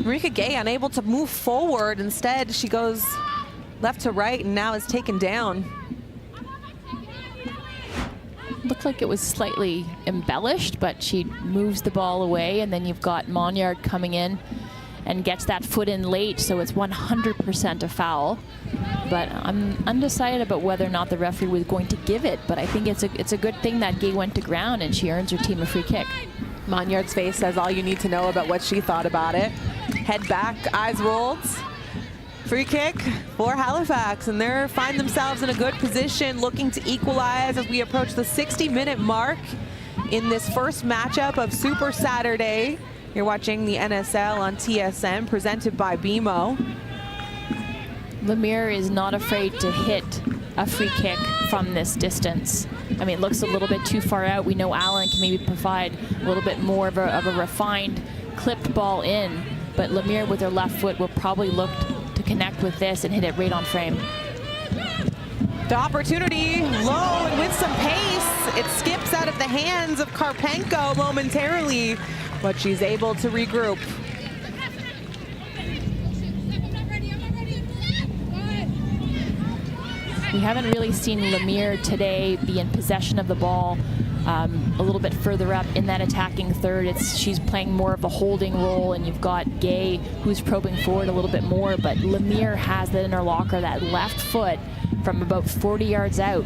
A: Marika Gay unable to move forward. Instead, she goes left to right and now is taken down.
B: Looked like it was slightly embellished, but she moves the ball away, and then you've got Monyard coming in and gets that foot in late, so it's 100% a foul. But I'm undecided about whether or not the referee was going to give it, but I think it's a good thing that Gay went to ground and she earns her team a free kick.
A: Monyard's face says all you need to know about what she thought about it. Head back, eyes rolled. Free kick for Halifax, and they find themselves in a good position looking to equalize as we approach the 60-minute mark in this first matchup of Super Saturday. You're watching the NSL on TSN, presented by BMO.
B: Lemire is not afraid to hit a free kick from this distance. I mean, it looks a little bit too far out. We know Allen can maybe provide a little bit more of a refined, clipped ball in, but Lemire with her left foot will probably look to connect with this and hit it right on frame.
A: The opportunity low and with some pace. It skips out of the hands of Karpenko momentarily, but she's able to regroup.
B: We haven't really seen Lemire today be in possession of the ball a little bit further up in that attacking third. She's playing more of a holding role, and you've got Gay who's probing forward a little bit more, but Lemire has that in her locker. That left foot from about 40 yards out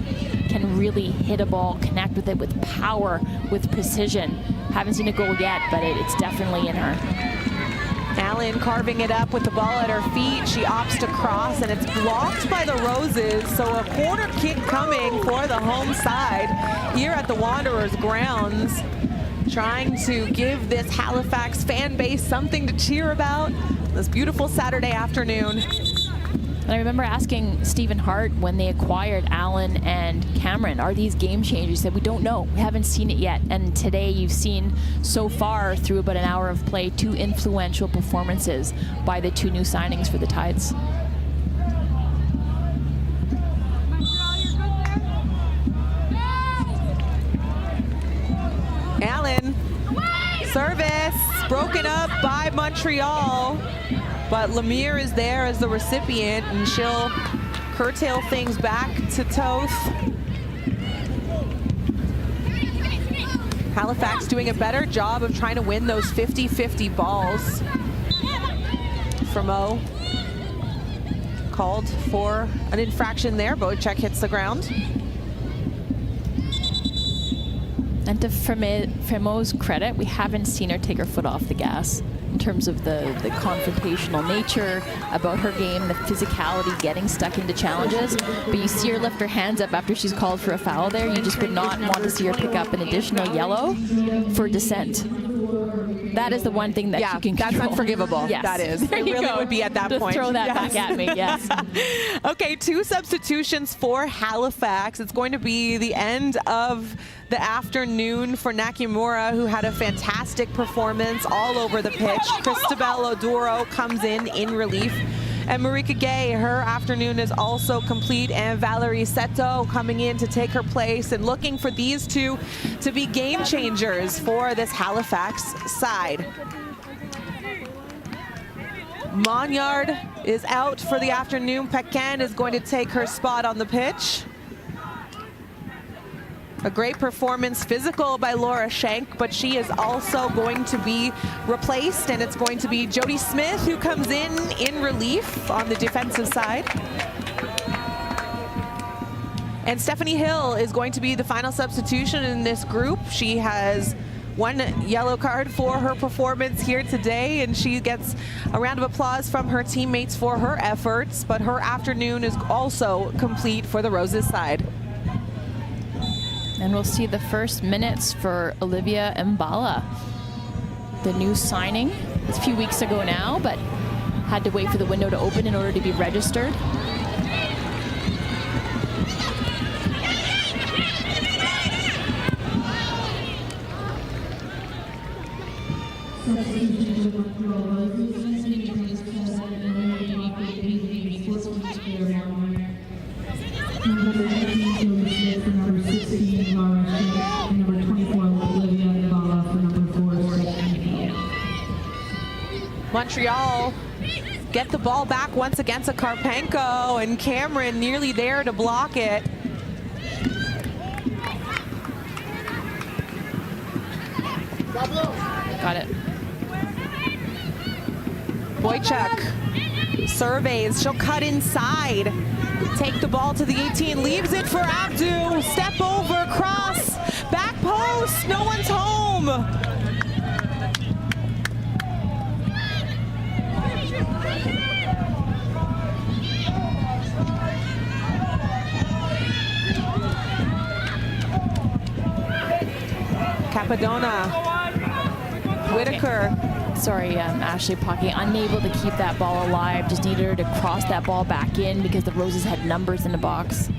B: can really hit a ball, connect with it with power, with precision. Haven't seen a goal yet, but it's definitely in her.
A: Allen carving it up with the ball at her feet. She opts to cross, and it's blocked by the Roses. So a corner kick coming for the home side here at the Wanderers grounds, trying to give this Halifax fan base something to cheer about this beautiful Saturday afternoon.
B: And I remember asking Stephen Hart when they acquired Allen and Cameron, are these game changers? He said, we don't know. We haven't seen it yet. And today you've seen so far through about an hour of play, 2 influential performances by the 2 new signings for the Tides.
A: Allen, service, broken up by Montreal. But Lemire is there as the recipient, and she'll curtail things back to Toth. Halifax doing a better job of trying to win those 50-50 balls. Fremo called for an infraction there. Bochek hits the ground.
B: And to Fremo's credit, we haven't seen her take her foot off the gas in terms of the confrontational nature about her game, the physicality, getting stuck into challenges. But you see her lift her hands up after she's called for a foul there. You just would not want to see her pick up an additional yellow for dissent. That is the one thing that she can control.
A: That's unforgivable.
B: Yes.
A: That is.
B: There
A: it
B: you
A: really
B: go.
A: would be at that
B: Just
A: point.
B: throw that back at me, yes.
A: Okay, 2 substitutions for Halifax. It's going to be the end of the afternoon for Nakamura, who had a fantastic performance all over the pitch. Christabel Oduro comes in relief. And Marika Gay, her afternoon is also complete, and Valerie Seto coming in to take her place, and looking for these two to be game changers for this Halifax side. Monyard is out for the afternoon. Pecan is going to take her spot on the pitch. A great performance, physical by Laura Schenk, but she is also going to be replaced, and it's going to be Jody Smith who comes in relief on the defensive side. And Stephanie Hill is going to be the final substitution in this group. She has one yellow card for her performance here today, and she gets a round of applause from her teammates for her efforts, but her afternoon is also complete for the Roses side.
B: And we'll see the first minutes for Olivia Mbala, the new signing. It's a few weeks ago now, but had to wait for the window to open in order to be registered.
A: Montreal get the ball back once against a Karpenko, and Cameron nearly there to block it.
B: Got it.
A: Boychuk surveys, she'll cut inside. Take the ball to the 18, leaves it for Abdu. Step over, cross, back post, no one's home. Capadona, Whitaker.
B: Sorry, Ashley Pocky, unable to keep that ball alive. Just needed her to cross that ball back in because the Roses had numbers in the box.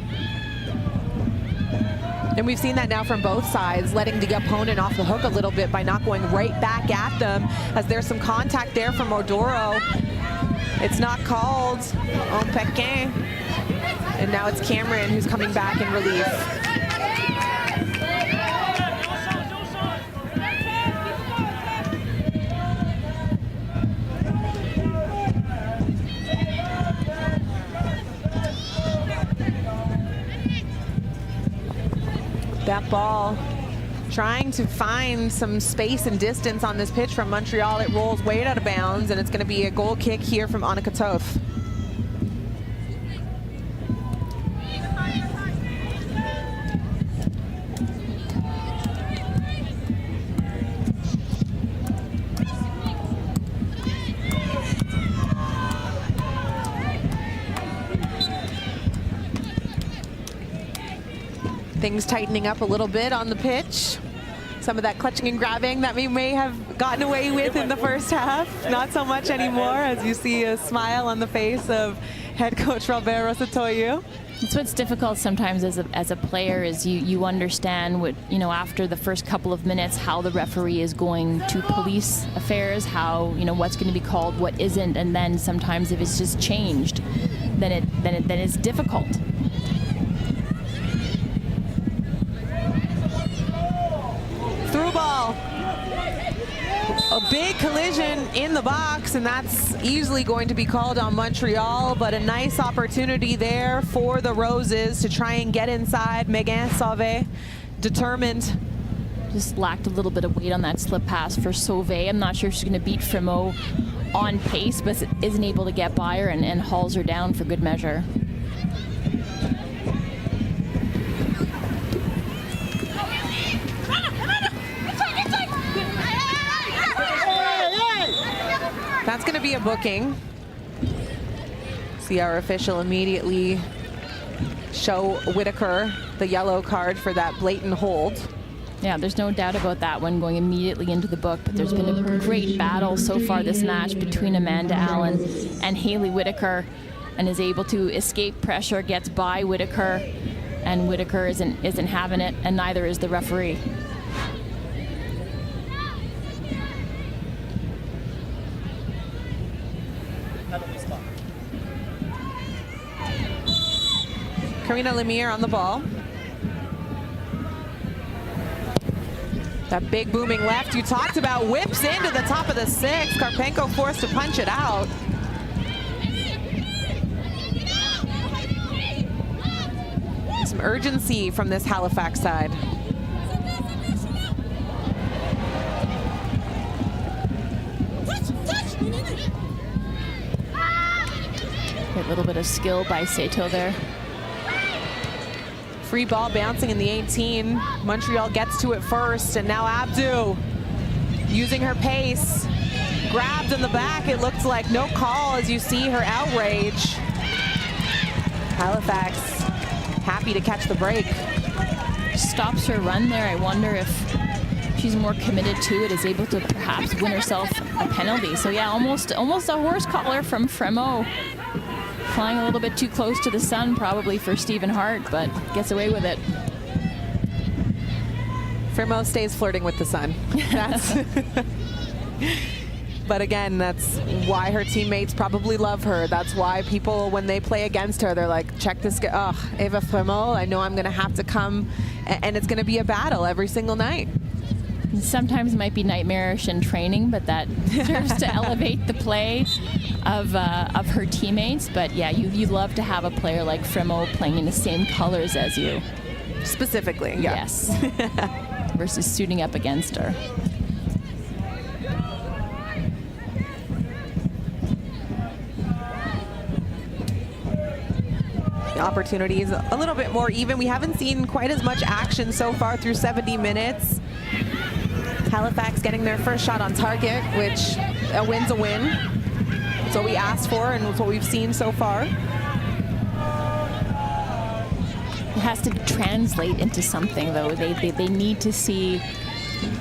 A: And we've seen that now from both sides, letting the opponent off the hook a little bit by not going right back at them, as there's some contact there from Odoro. It's not called on Pequin. And now it's Cameron who's coming back in relief. That ball trying to find some space and distance on this pitch from Montreal. It rolls way out of bounds, and it's going to be a goal kick here from Annika Toth. Things tightening up a little bit on the pitch. Some of that clutching and grabbing that we may have gotten away with in the first half. Not so much anymore, as you see a smile on the face of head coach Robert Rosatoyu.
B: That's what's difficult sometimes as a player, is you understand what, after the first couple of minutes, how the referee is going to police affairs, how, what's going to be called, what isn't, and then sometimes if it's just changed, then it's difficult.
A: Through ball. A big collision in the box, and that's easily going to be called on Montreal, but a nice opportunity there for the Roses to try and get inside. Megan Sauvé determined.
B: Just lacked a little bit of weight on that slip pass for Sauvé. I'm not sure if she's going to beat Frimo on pace, but isn't able to get by her and hauls her down for good measure.
A: That's going to be a booking. See our official immediately show Whitaker the yellow card for that blatant hold.
B: Yeah, there's no doubt about that one going immediately into the book, but there's been a great battle so far this match between Amanda Allen and Haley Whitaker, and is able to escape pressure, gets by Whitaker, and Whitaker isn't having it, and neither is the referee.
A: Karina Lemire on the ball. That big booming left you talked about whips into the top of the six. Karpenko forced to punch it out. Some urgency from this Halifax side.
B: little bit of skill by Sato there.
A: Free ball bouncing in the 18. Montreal gets to it first, and now Abdu using her pace. Grabbed in the back, it looked like no call as you see her outrage. Halifax happy to catch the break.
B: Stops her run there. I wonder if she's more committed to it, is able to perhaps win herself a penalty. So yeah, almost a horse collar from Fremo. Flying a little bit too close to the sun probably for Stephen Hart, but gets away with it.
A: Fremo stays flirting with the sun. That's but again, that's why her teammates probably love her. That's why people, when they play against her, they're like, check this guy. Oh, Eva Fremo, I know I'm going to have to come, and it's going to be a battle every single night.
B: Sometimes it might be nightmarish in training, but that serves to elevate the play of her teammates. But yeah, you love to have a player like Fremo playing in the same colors as you.
A: Specifically, yeah.
B: Yes. Versus suiting up against her.
A: Opportunities a little bit more even. We haven't seen quite as much action so far through 70 minutes. Halifax getting their first shot on target, which a win's a win. That's what we asked for and what we've seen so far.
B: It has to translate into something, though. They need to see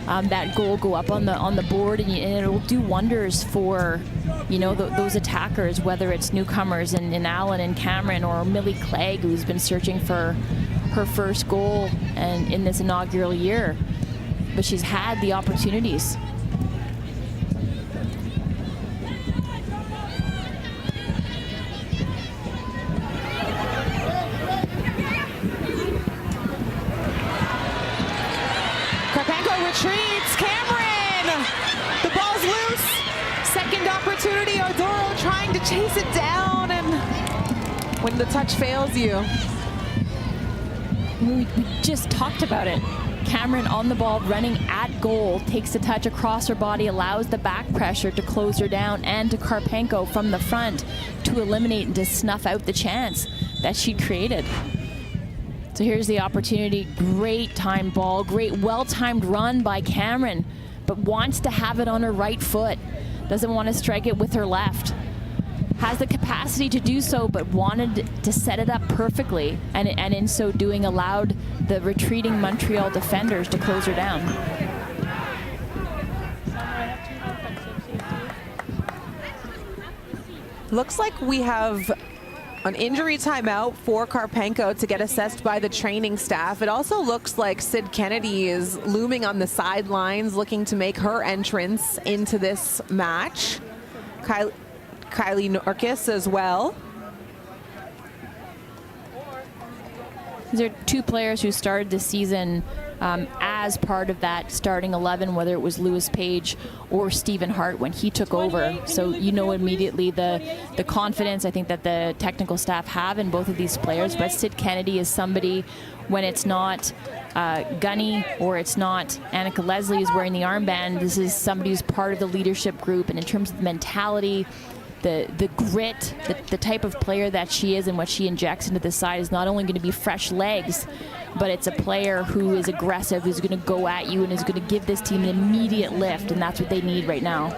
B: that goal go up on the board, and it'll do wonders for, you know, those attackers, whether it's newcomers in Allen and Cameron, or Millie Clegg, who's been searching for her first goal and in this inaugural year. But she's had the opportunities.
A: Retreats, Cameron! The ball's loose. Second opportunity, Ardoro trying to chase it down, and when the touch fails you.
B: We just talked about it. Cameron on the ball, running at goal, takes a touch across her body, allows the back pressure to close her down, and to Karpenko from the front to eliminate and to snuff out the chance that she created. So here's the opportunity. Great timed ball, great well-timed run by Cameron, but wants to have it on her right foot. Doesn't want to strike it with her left. Has the capacity to do so, but wanted to set it up perfectly, and in so doing allowed the retreating Montreal defenders to close her down.
A: Looks like we have an injury timeout for Karpenko to get assessed by the training staff. It also looks like Sid Kennedy is looming on the sidelines, looking to make her entrance into this match. Kylie Norkis as well.
B: These are two players who started the season as part of that starting 11, whether it was Lewis Page or Stephen Hart when he took over. So you know immediately the confidence I think that the technical staff have in both of these players. But Sid Kennedy is somebody, when it's not Gunny or it's not Annika Leslie who's wearing the armband, this is somebody who's part of the leadership group. And in terms of the mentality, the grit, the type of player that she is and what she injects into the side is not only going to be fresh legs, but it's a player who is aggressive, who's going to go at you and is going to give this team an immediate lift, and that's what they need right now.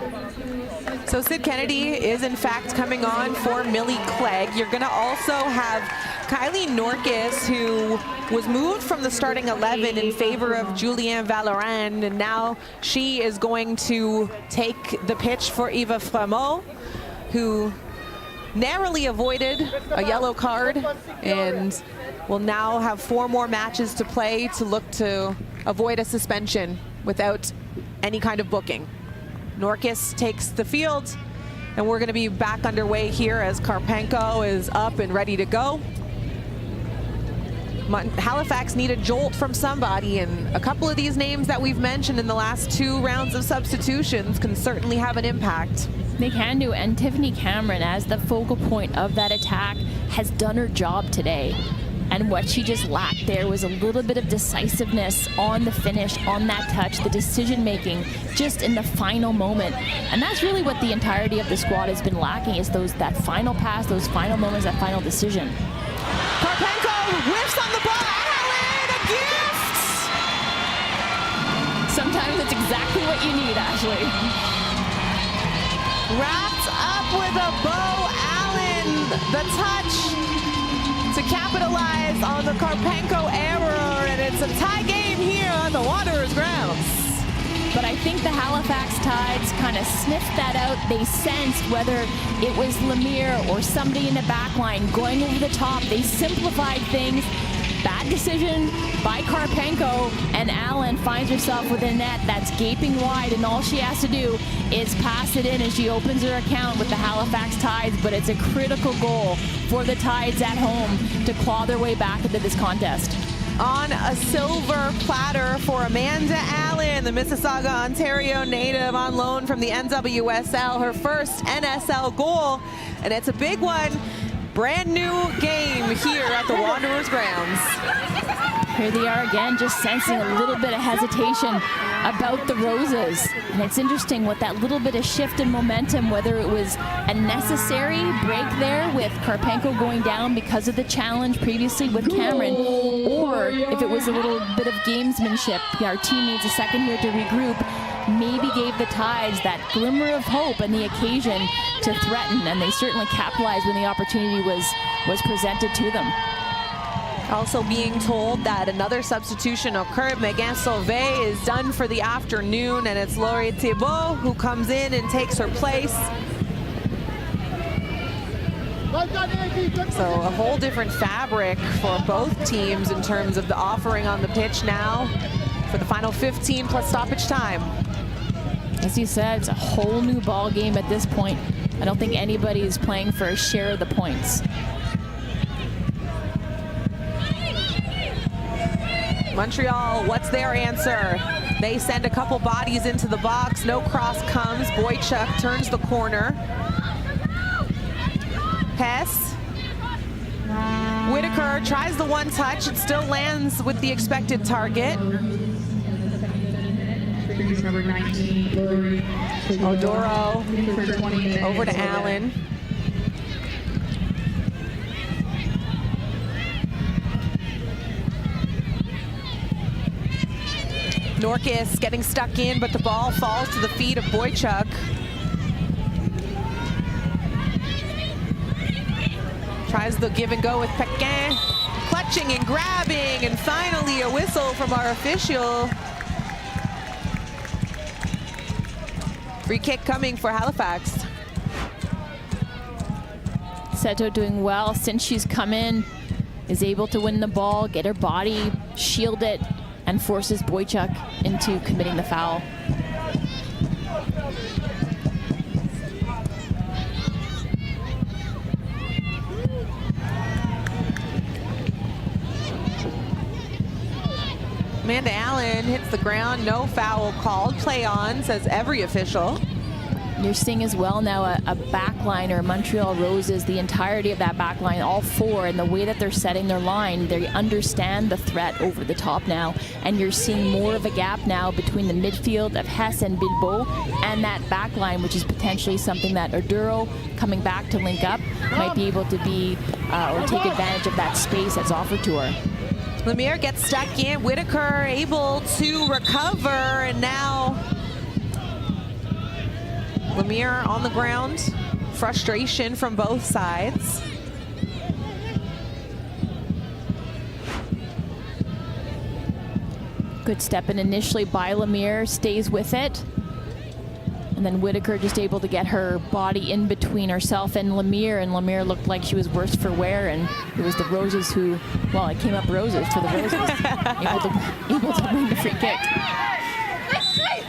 A: So Sid Kennedy is in fact coming on for Millie Clegg. You're going to also have Kylie Norkis, who was moved from the starting 11 in favor of Julianne Valorand, and now she is going to take the pitch for Eva Fremo, who narrowly avoided a yellow card and will now have 4 more matches to play to look to avoid a suspension without any kind of booking. Norkis takes the field, and we're going to be back underway here as Karpenko is up and ready to go. Halifax need a jolt from somebody, and a couple of these names that we've mentioned in the last 2 rounds of substitutions can certainly have an impact.
B: They can do, and Tiffany Cameron, as the focal point of that attack, has done her job today. And what she just lacked there was a little bit of decisiveness on the finish, on that touch, the decision-making just in the final moment. And that's really what the entirety of the squad has been lacking, is that final pass, those final moments, that final decision.
A: Karpenko whiffs on the ball. Allen, a gift!
B: Sometimes it's exactly what you need, Ashley.
A: Wrapped up with a bow. Allen, the touch to capitalize on the Karpenko error, and it's a tie game here on the Wanderers' grounds.
B: But I think the Halifax Tides kind of sniffed that out. They sensed whether it was Lemire or somebody in the back line going over the top. They simplified things. Bad decision by Karpenko, and Allen finds herself with a net that's gaping wide, and all she has to do is pass it in, and she opens her account with the Halifax Tides. But it's a critical goal for the Tides at home to claw their way back into this contest.
A: On a silver platter for Amanda Allen, the Mississauga, Ontario native on loan from the NWSL, her first NSL goal, and it's a big one. Brand new game here at the Wanderers' grounds.
B: Here they are again, just sensing a little bit of hesitation about the Roses. And it's interesting with that little bit of shift in momentum, whether it was a necessary break there with Karpenko going down because of the challenge previously with Cameron, or if it was a little bit of gamesmanship. Our team needs a second here to regroup. Maybe gave the Tides that glimmer of hope and the occasion to threaten, and they certainly capitalized when the opportunity was presented to them.
A: Also being told that another substitution occurred. Megan Sauvé is done for the afternoon, and it's Laurie Thibault who comes in and takes her place. So a whole different fabric for both teams in terms of the offering on the pitch now for the final 15 plus stoppage time.
B: As you said, it's a whole new ball game at this point. I don't think anybody is playing for a share of the points.
A: Montreal, what's their answer? They send a couple bodies into the box. No cross comes. Boychuk turns the corner. Hess. Whitaker tries the one touch. It still lands with the expected target.
G: Number 19, Lori.
A: Odoro over to Allen. Norkis getting stuck in, but the ball falls to the feet of Boychuk. Tries the give and go with Pequin. Clutching and grabbing, and finally a whistle from our official. Free kick coming for Halifax.
B: Seto doing well since she's come in, is able to win the ball, get her body, shield it, and forces Boychuk into committing the foul.
A: Amanda Allen hits the ground, no foul called. Play on, says every official.
B: You're seeing as well now a backliner, Montreal Roses, the entirety of that backline, all four, and the way that they're setting their line, they understand the threat over the top now, and you're seeing more of a gap now between the midfield of Hess and Bilbao and that backline, which is potentially something that Oduro, coming back to link up, might be able to be or take advantage of that space that's offered to her.
A: Lemire gets stuck in. Whitaker able to recover, and now Lemire on the ground. Frustration from both sides.
B: Good step in initially by Lemire, stays with it. And then Whitaker just able to get her body in between herself and Lemire looked like she was worse for wear, and it was the Roses who, well, it came up roses for the Roses, able to win the free kick.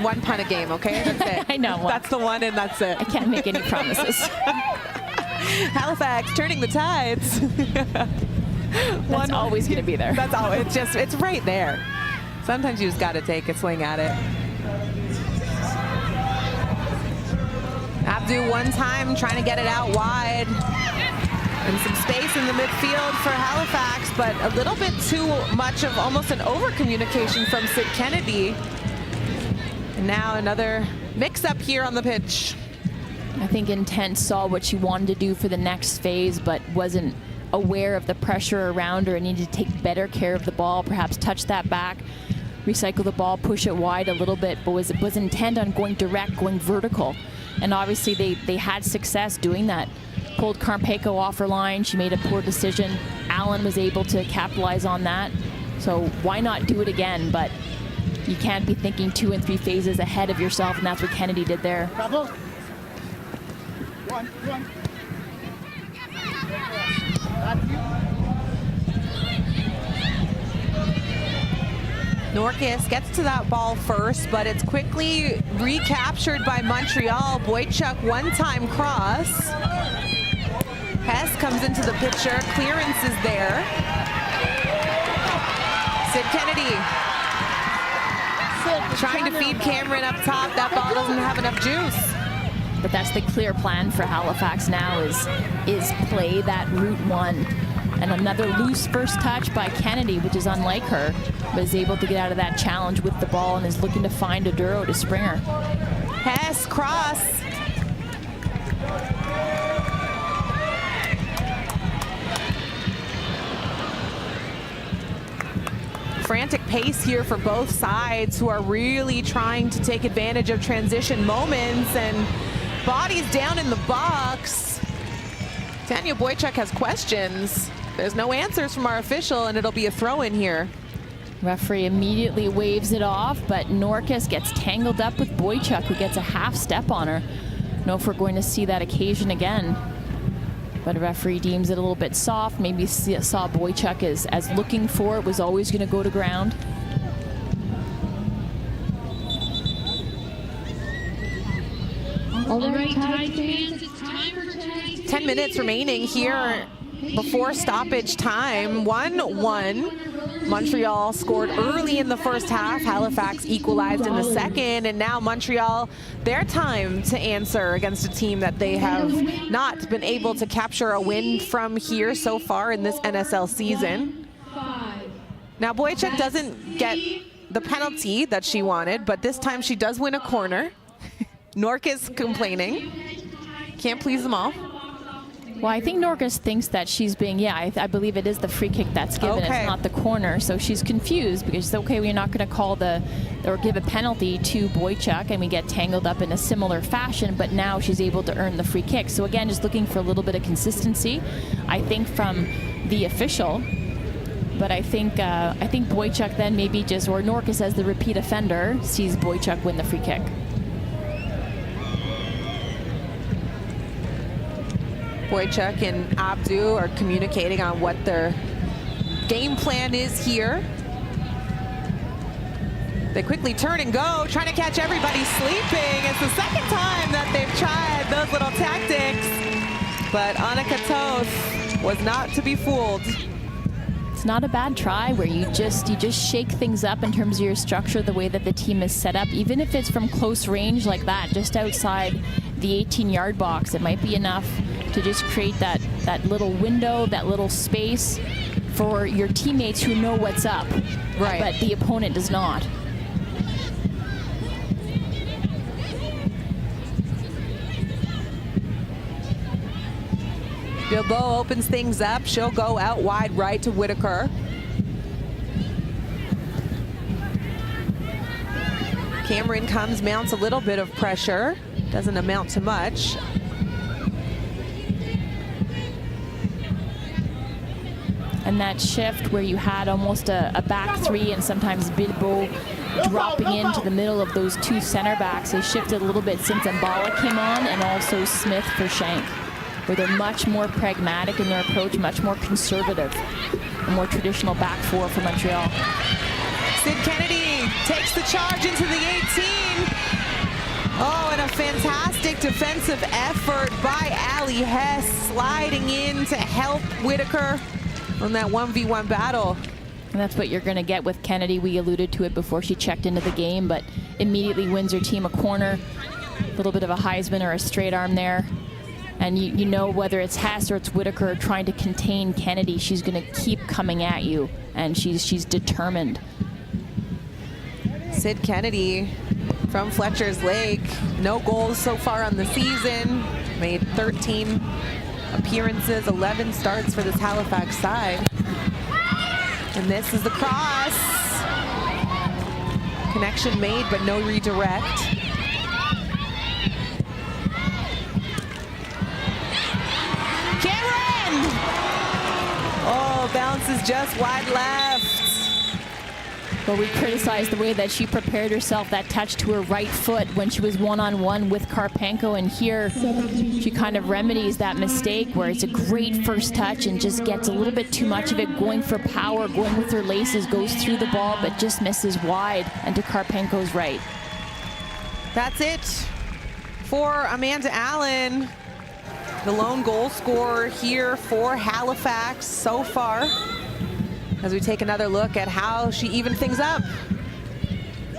A: One punt a game, okay? That's it.
B: I know.
A: That's the one, and that's it.
B: I can't make any promises.
A: Halifax turning the Tides.
B: That's always going to be there.
A: That's all. It's right there. Sometimes you just got to take a swing at it. Abdu one time trying to get it out wide. And some space in the midfield for Halifax, but a little bit too much of almost an over-communication from Sid Kennedy. And now another mix-up here on the pitch.
B: I think Intent saw what she wanted to do for the next phase, but wasn't aware of the pressure around her and needed to take better care of the ball, perhaps touch that back, recycle the ball, push it wide a little bit, but was intent on going direct, going vertical. And obviously they had success doing that. Pulled Karpeko off her line. She made a poor decision. Allen was able to capitalize on that. So why not do it again? But you can't be thinking 2 and 3 phases ahead of yourself, and that's what Kennedy did there.
E: Bravo. One.
A: Norcus gets to that ball first, but it's quickly recaptured by Montreal. Boychuk one-time cross. Hess comes into the picture. Clearance is there. Sid Kennedy trying to feed Cameron up top. That ball doesn't have enough juice.
B: But that's the clear plan for Halifax now is play that route one. And another loose first touch by Kennedy, which is unlike her, but is able to get out of that challenge with the ball and is looking to find a Duro to spring her.
A: Hess cross. Frantic pace here for both sides, who are really trying to take advantage of transition moments, and bodies down in the box. Tanya Boychuk has questions. There's no answers from our official, and it'll be a throw-in here.
B: Referee immediately waves it off, but Norcus gets tangled up with Boychuk, who gets a half step on her. I don't know if we're going to see that occasion again. But a referee deems it a little bit soft. Maybe saw Boychuk as looking for it, was always going to go to ground.
G: All right, Tide fans, it's time for tonight's
A: 10 minutes remaining here before stoppage time. 1-1. Montreal scored early in the first half. Halifax equalized in the second, and now Montreal, their time to answer against a team that they have not been able to capture a win from here so far in this NSL season. Now Boychuk doesn't get the penalty that she wanted, but this time she does win a corner. Norcus complaining. Can't please them all.
B: Well, I think Norcus thinks that she's being, I believe it is the free kick that's given.
A: Okay.
B: It's not the corner. So she's confused because it's okay, we're not going to call or give a penalty to Boychuk, and we get tangled up in a similar fashion, but now she's able to earn the free kick. So again, just looking for a little bit of consistency, I think, from the official. But I think Boychuk then maybe or Norcus as the repeat offender sees Boychuk win the free kick.
A: Boychuk and Abdu are communicating on what their game plan is here. They quickly turn and go, trying to catch everybody sleeping. It's the second time that they've tried those little tactics, but Annika Toth was not to be fooled.
B: It's not a bad try where you just shake things up in terms of your structure, the way that the team is set up, even if it's from close range like that, just outside the 18-yard box. It might be enough to just create that little window, that little space for your teammates who know what's up,
A: right?
B: But the opponent does not.
A: Bilbao opens things up. She'll go out wide right to Whitaker. Cameron comes, mounts a little bit of pressure. Doesn't amount to much.
B: And that shift where you had almost a back three and sometimes Bilbao dropping into the middle of those two center backs has shifted a little bit since Mbala came on, and also Smith for Shank, where they're much more pragmatic in their approach, much more conservative, a more traditional back four for Montreal.
A: Sid Kennedy takes the charge into the 18. Oh, and a fantastic defensive effort by Ali Hess, sliding in to help Whitaker on that 1v1 battle.
B: And that's what you're going to get with Kennedy. We alluded to it before she checked into the game, but immediately wins her team a corner. A little bit of a Heisman or a straight arm there. And you know whether it's Hess or it's Whitaker trying to contain Kennedy, she's going to keep coming at you, and she's determined.
A: Sid Kennedy from Fletcher's Lake, no goals so far on the season, made 13 appearances, 11 starts for this Halifax side. And this is the cross. Connection made, but no redirect. Cameron! Oh, bounces just wide left.
B: Well, we criticized the way that she prepared herself, that touch to her right foot when she was one-on-one with Karpenko, and here she kind of remedies that mistake where it's a great first touch and just gets a little bit too much of it, going for power, going with her laces, goes through the ball, but just misses wide and to Karpenko's right.
A: That's it for Amanda Allen, the lone goal scorer here for Halifax so far, as we take another look at how she evened things up.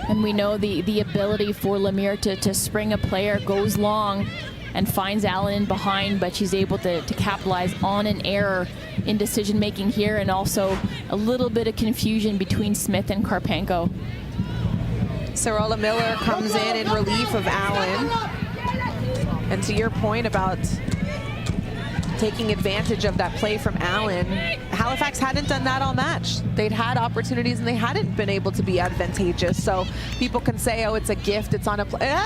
B: And we know the ability for Lemire to spring a player, goes long and finds Allen in behind, but she's able to capitalize on an error in decision making here, and also a little bit of confusion between Smith and Karpenko.
A: Sarola Miller comes in relief of Allen. And to your point about taking advantage of that play from Allen, Halifax hadn't done that all match. They'd had opportunities and they hadn't been able to be advantageous. So people can say, oh, it's a gift, it's on a play.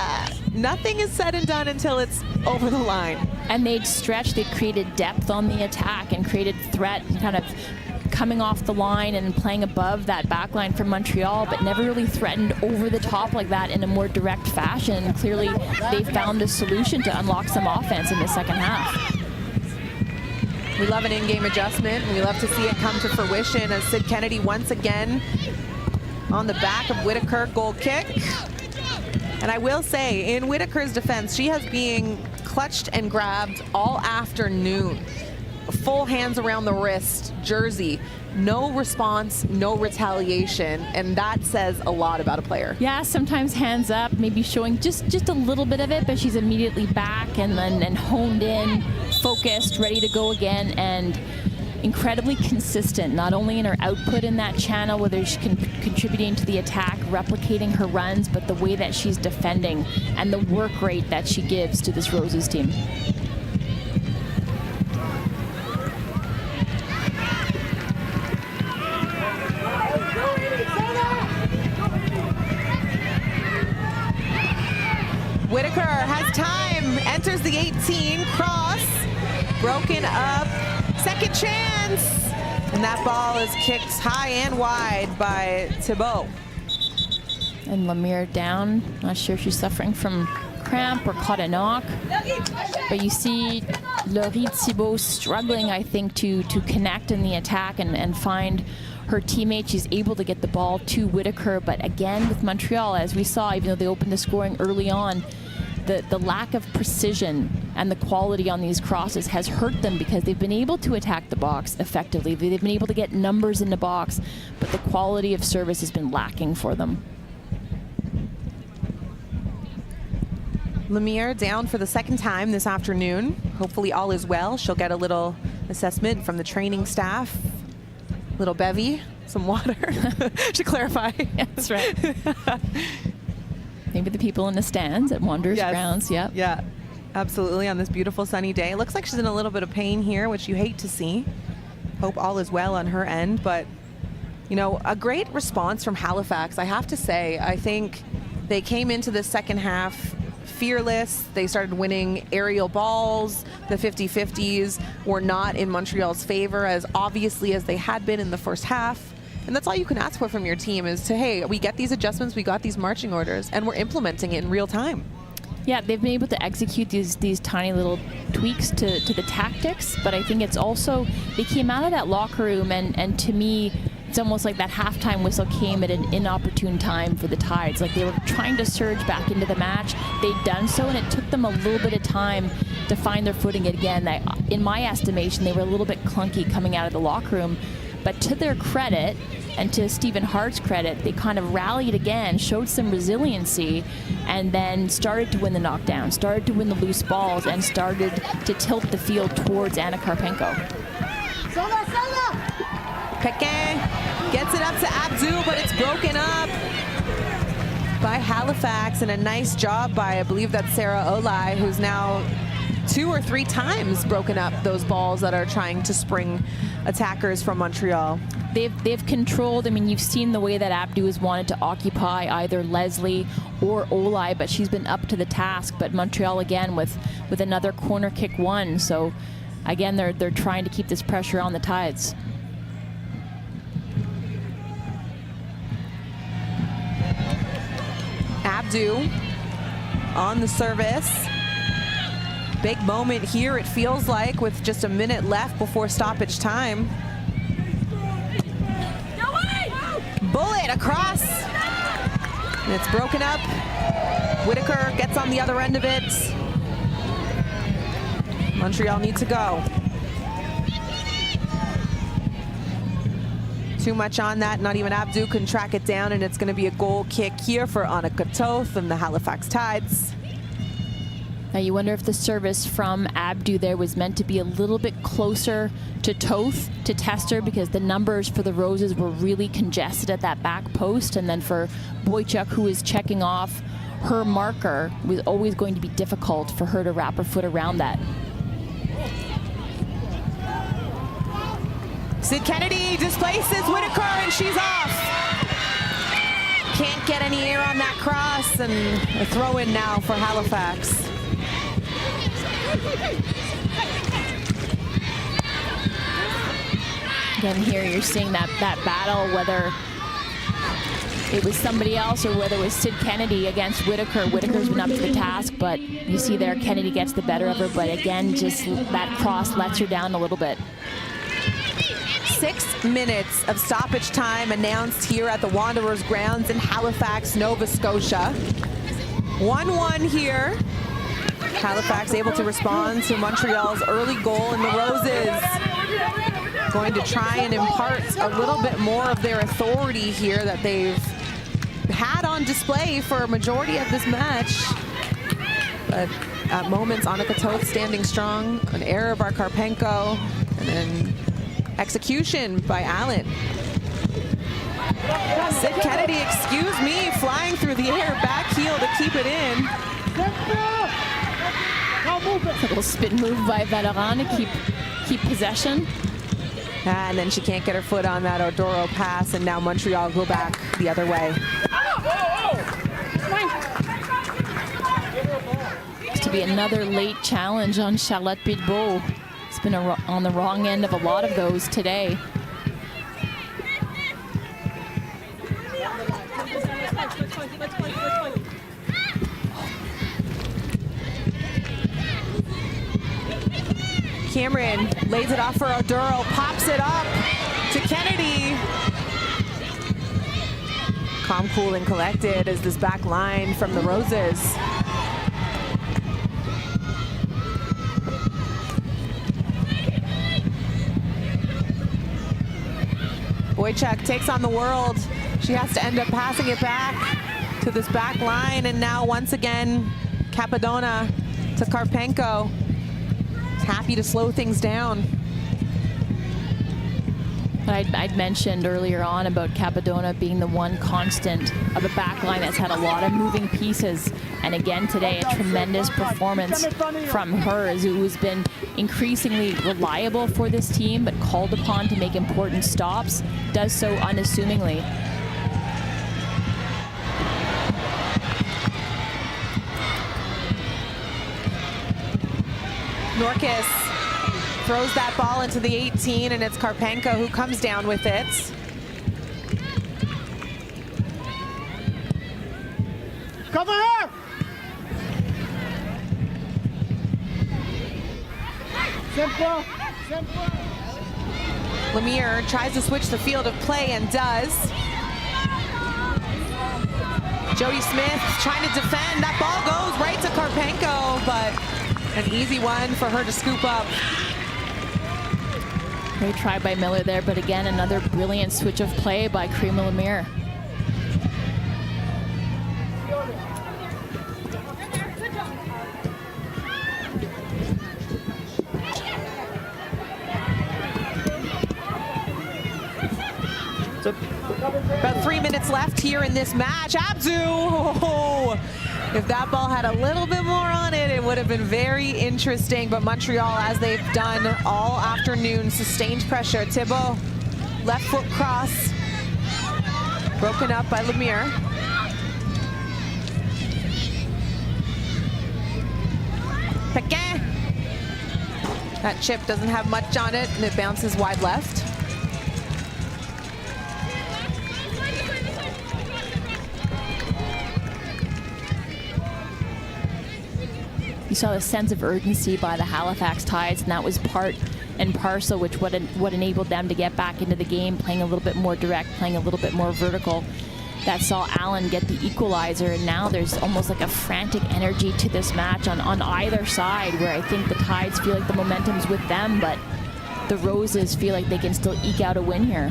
A: Nothing is said and done until it's over the line.
B: And they'd stretched, they'd created depth on the attack and created threat, kind of coming off the line and playing above that back line from Montreal, but never really threatened over the top like that in a more direct fashion. And clearly they found a solution to unlock some offense in the second half.
A: We love an in-game adjustment, and we love to see it come to fruition as Sid Kennedy once again on the back of Whitaker, goal kick. And I will say, in Whitaker's defense, she has been clutched and grabbed all afternoon. Full hands around the wrist, jersey, no response, no retaliation, and that says a lot about a player.
B: Yeah, sometimes hands up, maybe showing just a little bit of it, but she's immediately back and then honed in, focused, ready to go again, and incredibly consistent, not only in her output in that channel, whether she's contributing to the attack, replicating her runs, but the way that she's defending and the work rate that she gives to this Roses team.
A: Whitaker has time, enters the 18, cross, broken up, second chance, and that ball is kicked high and wide by Thibault.
B: And Lemire down, not sure if she's suffering from cramp or caught a knock, but you see Laurie Thibault struggling, I think, to connect in the attack and find her teammate. She's able to get the ball to Whitaker, but again with Montreal, as we saw, even though they opened the scoring early on, the lack of precision and the quality on these crosses has hurt them, because they've been able to attack the box effectively. They've been able to get numbers in the box, but the quality of service has been lacking for them.
A: Lemire down for the second time this afternoon. Hopefully all is well. She'll get a little assessment from the training staff. Little bevy, some water to clarify.
B: That's right. Maybe the people in the stands at Wanderers grounds. Yep.
A: Yeah, absolutely, on this beautiful sunny day. It looks like she's in a little bit of pain here, which you hate to see. Hope all is well on her end, but you know, a great response from Halifax, I have to say. I think they came into the second half fearless. They started winning aerial balls. The 50-50s were not in Montreal's favor as obviously as they had been in the first half. And that's all you can ask for from your team is to, hey, we get these adjustments, we got these marching orders, and we're implementing it in real time.
B: Yeah, they've been able to execute these tiny little tweaks to the tactics, but I think it's also, they came out of that locker room, and to me, it's almost like that halftime whistle came at an inopportune time for the Tides. Like they were trying to surge back into the match. They'd done so, and it took them a little bit of time to find their footing again. In my estimation, they were a little bit clunky coming out of the locker room. But to their credit, And to Stephen Hart's credit, they kind of rallied again, showed some resiliency, and then started to win the knockdown, started to win the loose balls, and started to tilt the field towards Anna Karpenko.
A: Pequin gets it up to Abdu, but it's broken up by Halifax, and a nice job by, I believe that's Sarah Olai, who's now 2 or 3 times broken up those balls that are trying to spring attackers from Montreal.
B: They've controlled. I mean, you've seen the way that Abdu has wanted to occupy either Leslie or Olai, but she's been up to the task. But Montreal again with another corner kick won. So again, they're trying to keep this pressure on the Tides.
A: Abdu on the service. Big moment here, it feels like, with just a minute left before stoppage time. Bullet across. And it's broken up. Whitaker gets on the other end of it. Montreal need to go. Too much on that, not even Abdu can track it down, and it's going to be a goal kick here for Annika Toth and the Halifax Tides.
B: Now you wonder if the service from Abdu there was meant to be a little bit closer to Toth to test her, because the numbers for the Roses were really congested at that back post, and then for Boychuk, who is checking off her marker, was always going to be difficult for her to wrap her foot around that.
A: Sid Kennedy displaces Whitaker, and she's off. Can't get any air on that cross, and a throw in now for Halifax.
B: Again, here you're seeing that battle, whether it was somebody else or whether it was Sid Kennedy against Whitaker. Whitaker's been up to the task, but you see there Kennedy gets the better of her, but again, just that cross lets her down a little bit.
A: 6 minutes of stoppage time announced here at the Wanderers grounds in Halifax, Nova Scotia. 1-1 here. Halifax able to respond to Montreal's early goal, and the Roses going to try and impart a little bit more of their authority here that they've had on display for a majority of this match. But at moments, Annika Toth standing strong, an error by Karpenko, and then execution by Allen. Sid Kennedy, excuse me, flying through the air, back heel to keep it in.
B: A little spin move by Valeran to keep possession.
A: And then she can't get her foot on that Odoro pass, and now Montreal go back the other way.
B: It's to be another late challenge on Charlotte Bidbeau. It's been on the wrong end of a lot of those today.
A: Cameron lays it off for Oduro, pops it up to Kennedy. Calm, cool, and collected as this back line from the Roses. Boychuk takes on the world. She has to end up passing it back to this back line, and now once again, Capadona to Karpenko. Happy to slow things down.
B: I'd mentioned earlier on about Capadona being the one constant of a back line that's had a lot of moving pieces. And again today, a tremendous performance from her, who's been increasingly reliable for this team, but called upon to make important stops, does so unassumingly.
A: Norkus throws that ball into the 18, and it's Karpenko who comes down with it.
E: Cover her! Simple, simple.
A: Lemire tries to switch the field of play and does. Jody Smith trying to defend. That ball goes right to Karpenko, but an easy one for her to scoop up.
B: Great try by Miller there, but again, another brilliant switch of play by Karima Lemire.
A: About 3 minutes left here in this match. Abdu, oh, if that ball had a little bit more on it, it would have been very interesting. But Montreal, as they've done all afternoon, sustained pressure. Thibault, left foot cross, broken up by Lemire. Pequin. That chip doesn't have much on it, and it bounces wide left.
B: You saw the sense of urgency by the Halifax Tides, and that was part and parcel which what enabled them to get back into the game, playing a little bit more direct, playing a little bit more vertical. That saw Allen get the equalizer, and now there's almost like a frantic energy to this match on either side, where I think the Tides feel like the momentum's with them, but the Roses feel like they can still eke out a win here.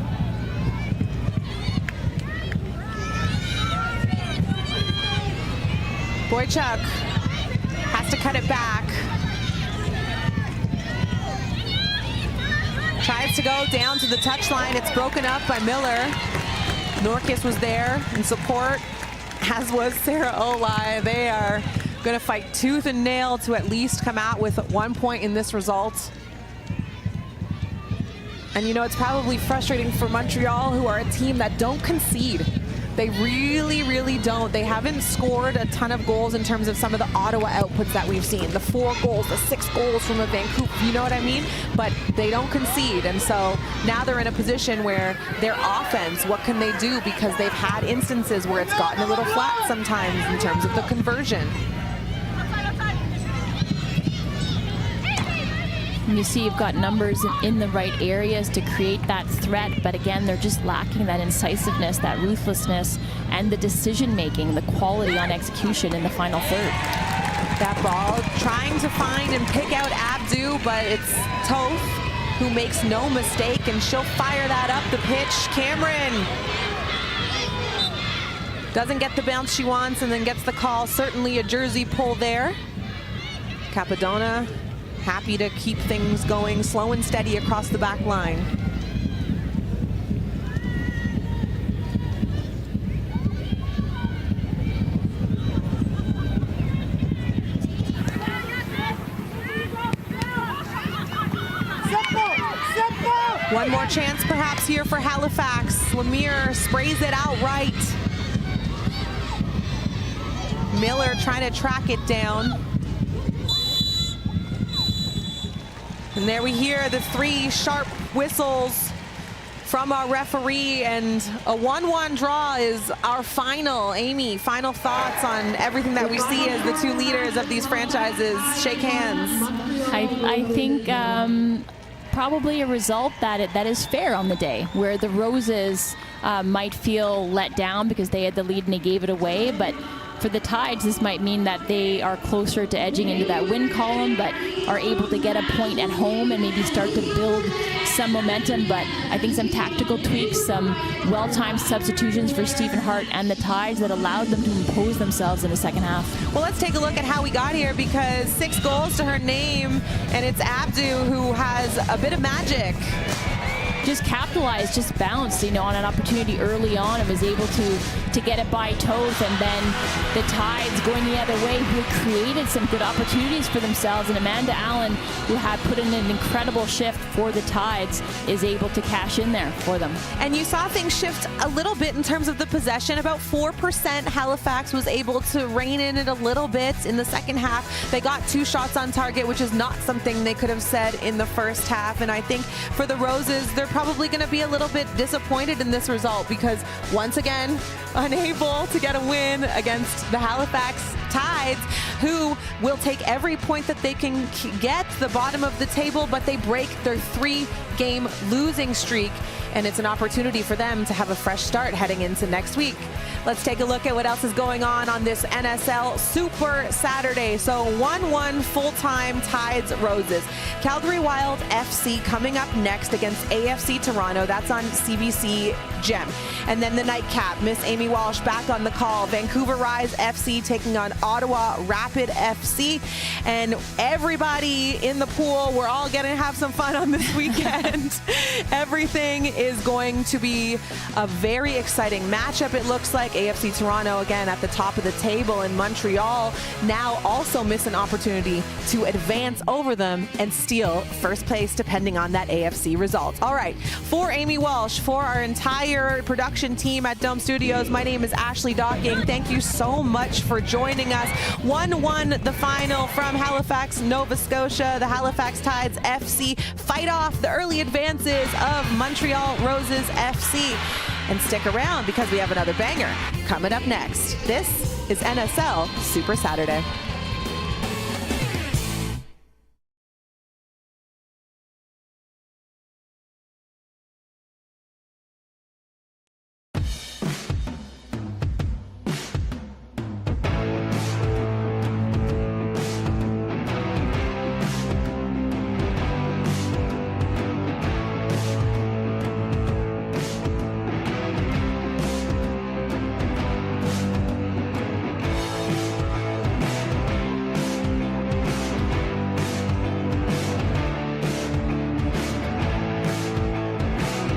A: Boychuk has to cut it back. Tries to go down to the touchline. It's broken up by Miller. Norkis was there in support, as was Sarah Olai. They are going to fight tooth and nail to at least come out with 1 point in this result. And you know, it's probably frustrating for Montreal, who are a team that don't concede. They really, really don't. They haven't scored a ton of goals in terms of some of the Ottawa outputs that we've seen. The 4 goals, the 6 goals from a Vancouver, you know what I mean? But they don't concede. And so now they're in a position where their offense, what can they do? Because they've had instances where it's gotten a little flat sometimes in terms of the conversion.
B: And you see you've got numbers in the right areas to create that threat, but again, they're just lacking that incisiveness, that ruthlessness, and the decision-making, the quality on execution in the final third.
A: That ball, trying to find and pick out Abdu, but it's Toth who makes no mistake, and she'll fire that up the pitch. Cameron doesn't get the bounce she wants and then gets the call. Certainly a jersey pull there. Capadona happy to keep things going slow and steady across the back line. One more chance perhaps here for Halifax. Lemire sprays it out right. Miller trying to track it down. And there we hear the 3 sharp whistles from our referee, and a 1-1 draw is our final. Amy, final thoughts on everything that we see as the 2 leaders of these franchises shake hands?
B: I think probably a result that is fair on the day, where the Roses might feel let down because they had the lead and they gave it away, but for the Tides, this might mean that they are closer to edging into that win column, but are able to get a point at home and maybe start to build some momentum. But I think some tactical tweaks, some well-timed substitutions for Stephen Hart and the Tides that allowed them to impose themselves in the second half.
A: Well, let's take a look at how we got here, because 6 goals to her name, and it's Abdu who has a bit of magic.
B: Just capitalized, just bounced, you know, on an opportunity early on and was able to get it by Toth, and then the Tides going the other way, who created some good opportunities for themselves, and Amanda Allen, who had put in an incredible shift for the Tides, is able to cash in there for them.
A: And you saw things shift a little bit in terms of the possession. About 4% Halifax was able to rein in it a little bit in the second half. They got 2 shots on target, which is not something they could have said in the first half. And I think for the Roses, they're probably going to be a little bit disappointed in this result, because once again, unable to get a win against the Halifax Tides, who will take every point that they can get, the bottom of the table, but they break their 3-game losing streak, and it's an opportunity for them to have a fresh start heading into next week. Let's take a look at what else is going on this NSL Super Saturday. So 1-1 full-time Tides Roses. Calgary Wild FC coming up next against AFC Toronto. That's on CBC Gem. And then the nightcap, Miss Amy Walsh back on the call. Vancouver Rise FC taking on Ottawa Rapid FC. And everybody in the pool, we're all going to have some fun on this weekend. Everything is going to be a very exciting matchup, it looks like. AFC Toronto, again, at the top of the table, in Montreal now also miss an opportunity to advance over them and steal first place, depending on that AFC result. All right, for Amy Walsh, for our entire production team at Dome Studios, my name is Ashley Docking. Thank you so much for joining us. 1-1 the final from Halifax, Nova Scotia. The Halifax Tides FC fight off the early advances of Montreal Roses FC. And stick around because we have another banger coming up next. This is NSL Super Saturday.